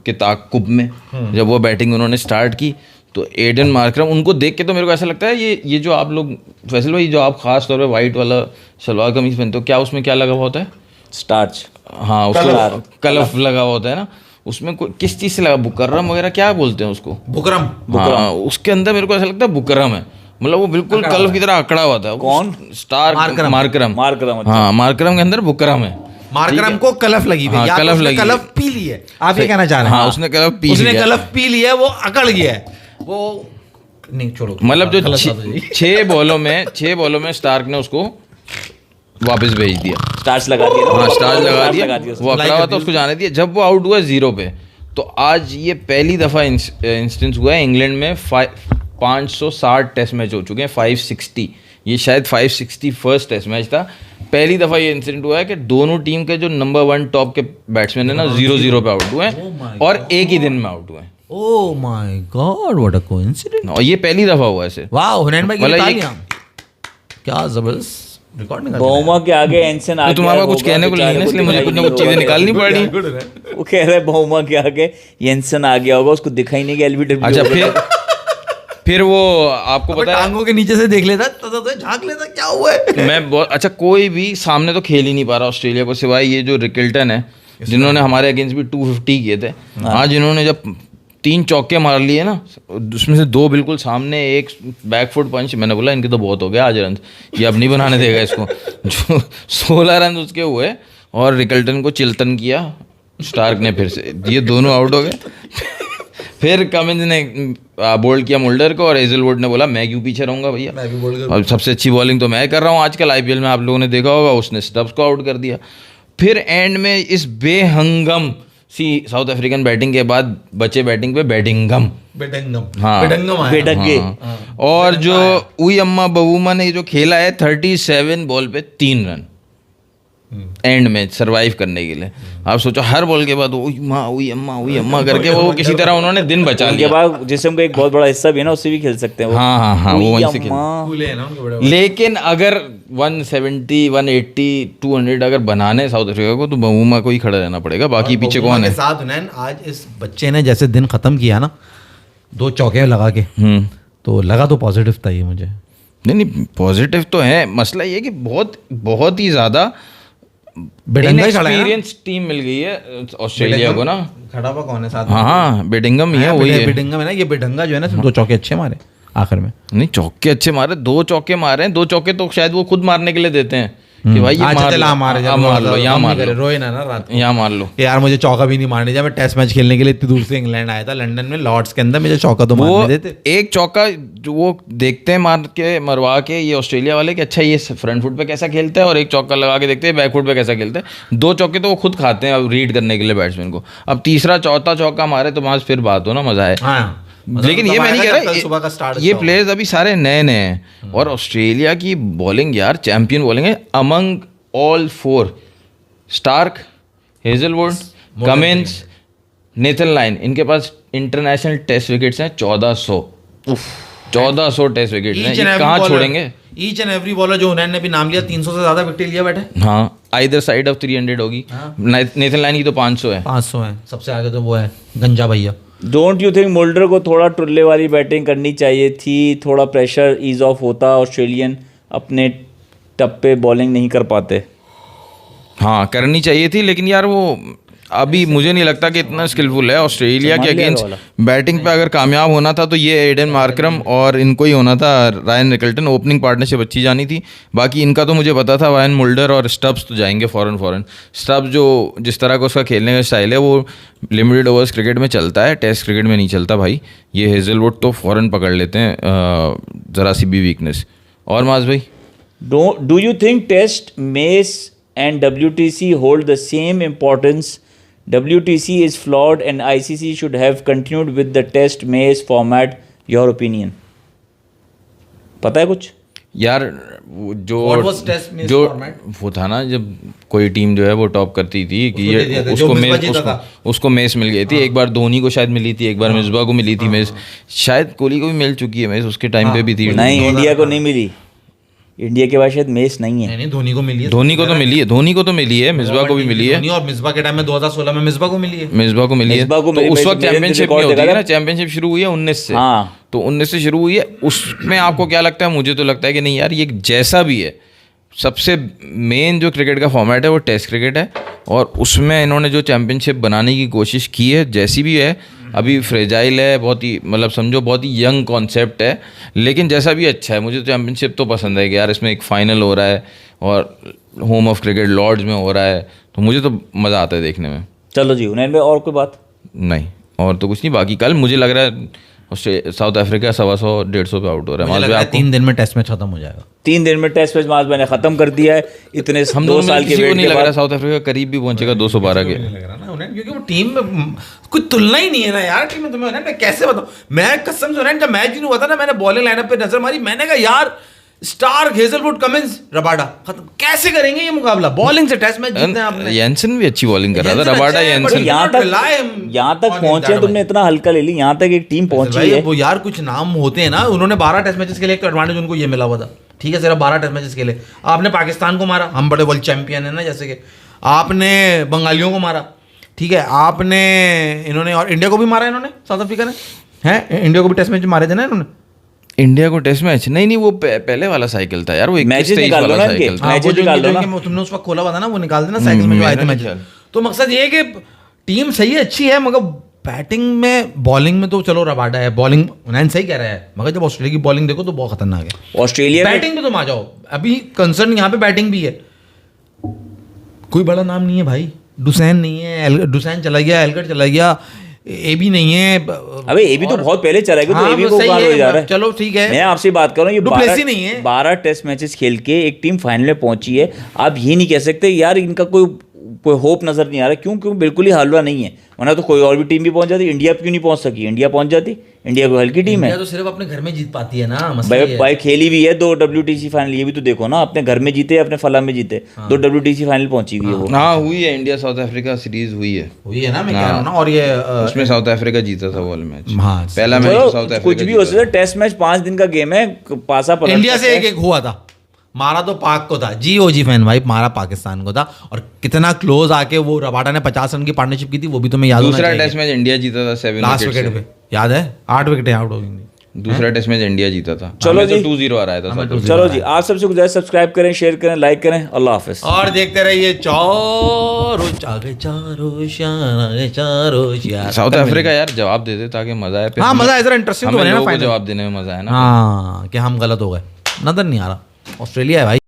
के ताकुब में। जब वो बैटिंग उन्होंने स्टार्ट की तो एडन मार्करम, उनको देख के तो मेरे को ऐसा लगता है ये जो आप लोग फैसल भाई, जो आप खास तौर पे वाइट वाला सलवार कमीज पहनते हो, क्या उसमें क्या लगा हुआ होता है? स्टार्च। हाँ, उसको कलफ लगा हुआ होता है ना। उसमें किस चीज़ से लगा? बुकरम वगैरह क्या बोलते हैं उसको? बुकरम। हाँ, उसके अंदर मेरे को ऐसा लगता है बुकरम है। मतलब वो बिल्कुल कलफ की तरह अकड़ा हुआ था। कौन? Star Markram. अच्छा। हाँ, मार्करम के अंदर बुकरम है। मार्करम को कलफ लगी हुई है, हाँ, कलफ लगी, कलफ पी ली है, आप ये कहना चाह रहे हैं? हाँ, उसने कलफ पी उसने कलफ पी लिया है, वो अकड़ गया है वो। नहीं छोड़ो, मतलब जो 6 बॉलों में स्टार्क ने उसको वापस भेज दिया। स्टार्च लगा दिया। हाँ, स्टार्च लगा दिया। वो अकड़ा हुआ था, उसको जाने दिया। जब वो आउट हुआ 0 पे, तो आज ये पहली दफ़ा इंस्टेंस हुआ है इंग्लैंड में 560 टेस्ट मैच हो चुके हैं, 560। ये शायद 561st टेस्ट मैच था। पहली दफ़ा ये इंसिडेंट हुआ है कि दोनों टीम के जो नंबर 1 टॉप के बैट्समैन है ना 0-0 पे आउट हुए हैं और एक ही दिन में आउट हुए हैं। Oh my God, what a coincidence. और ये पहली दफ़ा हुआ ऐसे। वाह, हुनैन भाई की मतलब तालियां, क्या जबरदस्त रिकॉर्डिंग। बहुमा के आगे एंसन आ गया। तुम्हारा कुछ कहने को नहीं है, इसलिए मुझे कुछ ना कुछ चीज़ें निकालनी पड़ी। वो कह रहे बहुमा के आगे येंसन आ गया होगा, उसको दिखाई नहीं गया एलबीडब्ल्यू। अच्छा, फिर वो आपको पता है, टांगों के नीचे से देख लेता तो झांक लेता क्या हुआ है। मैं बहुत अच्छा, कोई भी सामने तो खेल ही नहीं पा रहा ऑस्ट्रेलिया को, सिवाय ये जो रिकल्टन है जिन्होंने हमारे अगेंस्ट भी 250 किए थे। आज इन्होंने जब 3 चौके मार लिए ना, उसमें से 2 बिल्कुल सामने, एक बैकफुट पंच। मैंने बोला इनके तो बहुत हो गया आज रन, ये अब नहीं बनाने देगा इसको। जो 16 रन उसके हुए और रिकल्टन को चिल्तन किया स्टार्क ने फिर से, ये दोनों आउट हो गए। फिर कमिंस ने बोल्ड किया मुल्डर को और हेजलवुड ने बोला मैं क्यों पीछे रहूंगा भैया, मैं भी बोल और सबसे अच्छी बॉलिंग तो मैं कर रहा हूँ आजकल आईपीएल में, आप लोगों ने देखा होगा, उसने स्टब्स को आउट कर दिया। फिर एंड में इस बेहंगम सी साउथ अफ्रीकन बैटिंग के बाद बचे बैटिंग पे बैटिंगम, बेडंगम हाँ। बेडंगम आया। बेडंगे और जो उयम्मा बवूमा ने जो खेला है 37 बॉल पे 3 रन एंड में सरवाइव करने के लिए। आप सोचो हर बॉल के बाद उयम्मा करके वो किसी तरह उन्होंने दिन बचा उनके लिया। बाद जिसम का एक बहुत बड़ा हिस्सा भी है ना, उससे भी खेल सकते हैं वो। हाँ वो वहीं से खेल। अम्मा। कूले हैं ना उनके बड़े। लेकिन अगर 170 180 200 अगर बनाने साउथ अफ्रीका को तो बवूमा को ही खड़ा रहना पड़ेगा, बाकी पीछे कौन के है। साथ उन्हें आज इस बच्चे ने जैसे दिन खत्म किया ना 2 चौके लगा के, तो लगा तो पॉजिटिव था ये मुझे। नहीं पॉजिटिव तो है, मसला ये कि बहुत ही ज़्यादा बेडंगा ही खड़ा है ना? एक्सपीरियंस टीम मिल गई है ऑस्ट्रेलिया को ना। खड़ा हुआ कौन है साथ? हाँ बेडिंगम ही है, वही है। बेडंगम है ना, ये बेडंगा जो है ना 2 चौके अच्छे मारे आखिर में। नहीं चौके अच्छे मारे, 2 चौके मारे हैं, 2 चौके तो शायद वो खुद मारने के लिए देते हैं कि भाई ये आज मार चल लो, हाँ मारे हाँ, मार लो, यहाँ मार लो, रोए ना रात को। यहाँ मार लो। यार मुझे चौका भी नहीं मारने दिया, मैं टेस्ट मैच खेलने के लिए इतनी दूर से इंग्लैंड आया था लंदन में लॉर्ड्स के अंदर, मुझे चौका तो वो मारने देते। एक चौका जो वो देखते हैं मार के मरवा के ये ऑस्ट्रेलिया वाले कि अच्छा ये फ्रंट फुट पे कैसा खेलता है, और एक चौका लगा के देखते हैं बैक फुट पे कैसा खेलता है। 2 चौके तो वो खुद खाते हैं अब रीड करने के लिए बैट्समैन को। अब तीसरा चौथा चौका मारे तो वहाँ फिर बात हो ना, मज़ा है। हाँ लेकिन ये मैं नहीं कह सुबह का रहा, स्टार्ट ये प्लेयर्स अभी सारे नए नए हैं और ऑस्ट्रेलिया की बॉलिंग यार चैंपियन बॉलिंग है among all 4। Starc, Hazlewood, Cummins, Nathan Lyon, इनके पास इंटरनेशनल टेस्ट विकेट्स हैं 1400। 1400 टेस्ट विकेट्स हैं, ये कहाँ छोड़ेंगे। ईच एंड एवरी बॉलर जो उन्होंने भी नाम लिया 300 से ज्यादा विकेट लिया बैठे। हाँ आइदर साइड ऑफ 300 होगी। नेथन लाइन की तो 500 है। 500 है, सबसे आगे तो वो है गंजा भैया। डोंट यू थिंक मुल्डर को थोड़ा टुल्ले वाली बैटिंग करनी चाहिए थी, थोड़ा प्रेशर ईज ऑफ होता, ऑस्ट्रेलियन अपने टप पे बॉलिंग नहीं कर पाते। हाँ करनी चाहिए थी, लेकिन यार वो अभी मुझे नहीं लगता कि इतना स्किलफुल है ऑस्ट्रेलिया के अगेंस्ट। बैटिंग पे अगर कामयाब होना था तो ये एडन मार्करम और इनको ही होना था, रायन निकल्टन। ओपनिंग पार्टनरशिप अच्छी जानी थी। बाकी इनका तो मुझे पता था वायन मुल्डर और स्टब्स तो जाएंगे फॉरन। स्टब्स जो जिस तरह का उसका खेलने का स्टाइल है वो लिमिटेड ओवर्स क्रिकेट में चलता है, टेस्ट क्रिकेट में नहीं चलता भाई। ये हेजलवुड तो फॉरन पकड़ लेते हैं ज़रा सी भी वीकनेस। और माज भाई, do you think test, mess and WTC hold the same importance? WTC is flawed and ICC should have continued with the test maze format. Your opinion? पता है कुछ यार जो What was test maze जो format? वो था ना जब कोई टीम जो है वो टॉप करती थी कि उसको दे दिया ये था, उसको जो मिसबा मेस जीता था। उसको मेस मिल गई थी। एक बार धोनी को शायद मिली थी, एक बार मिसबा को मिली थी मेस, शायद कोहली को भी मिल चुकी है मेस, उसके टाइम पे भी थी। नहीं, इंडिया को नहीं मिली। इंडिया के पास शायद मेस नहीं है। नहीं धोनी को मिली है। धोनी को तो मिली है, धोनी को तो मिली है, मिसबा को भी मिली है। धोनी और मिसबा के टाइम में 2016 में मिसबा को मिली है। मिसबा को मिली है, मिसबा को तो मेरे- उस वक्त मेरे चैंपियनशिप रिकॉर्ड नहीं होती देखा है था। ना, चैंपियनशिप शुरू हुई है 19 से। हाँ। तो 19 से शुरू हुई है। उसमें आपको क्या लगता है? मुझे तो लगता है कि नहीं यार, ये जैसा भी है सबसे मेन जो क्रिकेट का फॉर्मेट है वो टेस्ट क्रिकेट है, और उसमें इन्होंने जो चैंपियनशिप बनाने की कोशिश की है, जैसी भी है अभी फ्रेजाइल है, बहुत ही मतलब समझो बहुत ही यंग कॉन्सेप्ट है, लेकिन जैसा भी अच्छा है। मुझे तो चैंपियनशिप तो पसंद है कि यार इसमें एक फ़ाइनल हो रहा है और होम ऑफ क्रिकेट लॉर्ड्स में हो रहा है, तो मुझे तो मज़ा आता है देखने में। चलो जी, उन्हें और कोई बात? नहीं और तो कुछ नहीं। बाकी कल मुझे लग रहा है साउथ अफ्रीका 125 पे आउट हो रहा है। मुझे लग रहा है 3 दिन में टेस्ट मैच खत्म हो जाएगा। 3 दिन में टेस्ट मैच माज मैंने खत्म कर दिया है। इतने हम 2 साल के किसी को वेट नहीं के लग रहा बाद। साउथ अफ्रीका करीब भी पहुंचेगा 212 के। नहीं लग रहा ना उन्हें, क्योंकि वो टीम में कोई तुलना ही नहीं है ना यार टीम में। तुम्हें मैं कैसे बताऊं, मैं कसम से उन्हें जब मैच नहीं हुआ था ना, मैंने बॉलिंग लाइनअप पे नजर मारी, मैंने कहा यार स्टार्क, हेजलवुड, कमिंस, रबाडा खत्म, कैसे करेंगे ये मुकाबला? बॉलिंग से टेस्ट मैच जीतने आपने। येंसन भी अच्छी बॉलिंग कर रहा था, येंसन रबाडा अच्छा है, येंसन। but यहाँ तक पहुंचे, तुमने इतना हल्का ले ली, यहाँ तक एक टीम पहुंची भाई है। वो यार कुछ नाम होते हैं ना, उन्होंने 12 टेस्ट मैचेस के लिए एक एडवांटेज उनको ये मिला हुआ था। ठीक है, सिर्फ 12 टेस्ट मैचेस के लिए आपने पाकिस्तान को मारा, हम बड़े वर्ल्ड चैंपियन है ना, जैसे कि आपने बंगालियों को मारा, ठीक है, आपने इन्होंने और इंडिया को भी मारा इन्होंने, साउथ अफ्रीका ने है, इंडिया को भी टेस्ट मैच मारे थे ना इन्होंने। इंडिया को टेस्ट मैच नहीं वो पहले वाला साइकिल था यार, वो 21-23 वाला साइकिल था। मैचेस निकाल दो ना। तुमने उस वक्त खोला हुआ था ना, वो निकाल देना साइकिल में जो आए थे मैच। तो मकसद ये है कि टीम सही है, अच्छी है, मगर बैटिंग में, बॉलिंग में तो चलो रबाडा है, बॉलिंग उन्हें सही कह रहा है, मगर जब ऑस्ट्रेलिया की बॉलिंग देखो तो बहुत खतरनाक है। ऑस्ट्रेलिया में बैटिंग पे तुम आ जाओ, अभी कंसर्न यहाँ पे बैटिंग भी है, कोई बड़ा नाम नहीं है भाई। डुसैन नहीं है, डुसैन चला गया, एल्गट चला गया, ए भी नहीं है। अबे ये भी तो बहुत पहले चला गया, तो हाँ, ये भी वो को सही कहाँ है, ले जा रहा है? चलो ठीक है। मैं आपसे बात कर रहा हूँ, ये डुप्लेसी नहीं है। 12 टेस्ट मैचेस खेल के एक टीम फाइनल में पहुंची है। आप ये नहीं कह सकते यार इनका कोई होप नजर नहीं आ रहा। क्यों? बिल्कुल ही हलवा नहीं है, वरना तो कोई और भी टीम भी पहुंच जाती। इंडिया क्यों नहीं पहुंच सकी? इंडिया पहुंच जाती, इंडिया को हल्की टीम है। इंडिया तो सिर्फ अपने घर में जीत पाती है ना, मसला ये है। भाई खेली भी है 2 WTC फाइनल, ये भी तो देखो ना, अपने घर में जीते, अपने फला में जीते, 2 WTC फाइनल पहुंची हुई है वो। हाँ हुई है, इंडिया साउथ अफ्रीका सीरीज हुई है, वही है ना मैं कह रहा हूँ ना। और ये उसमें साउथ अफ्रीका जीता था वो मैच। हाँ, पहला मैच चलो, साउथ अफ्रीका कुछ भी हो सकता है, टेस्ट मैच 5 दिन का गेम है, पासा पलट इंडिया से सकता है। एक हुआ था, मारा तो पाक को था, जी फैन भाई, मारा पाकिस्तान को था। और कितना क्लोज आके वो रबाडा ने 50 रन की पार्टनरशिप की थी, वो भी तुम्हें याद होना दूसरा चाहिए। टेस्ट मैच इंडिया जीता था 7 लास्ट विकेट विकेट से। पे याद है, 8 विकेट आउट हो गई। दूसरा टेस्ट मैच इंडिया जीता था। चलो हमें तो जी। 2-0 आ रहा था साउथ अफ्रीका। चलो जी, आप सबसे गुजारिश सब्सक्राइब करें, शेयर करें, लाइक करें। अल्लाह हाफिज। और देखते रहिए चारों चारों साउथ अफ्रीका यार जवाब दे दे ताकि मजा आए। फिर हाँ, हमें- मजा है, जरा इंटरेस्टिंग तो हमें बने ना लोगों को फाइनल। जवाब देने में मजा है ना। हाँ, कि हम गलत हो गए, नजर नहीं आ रहा। ऑस्ट्रेलिया है भाई।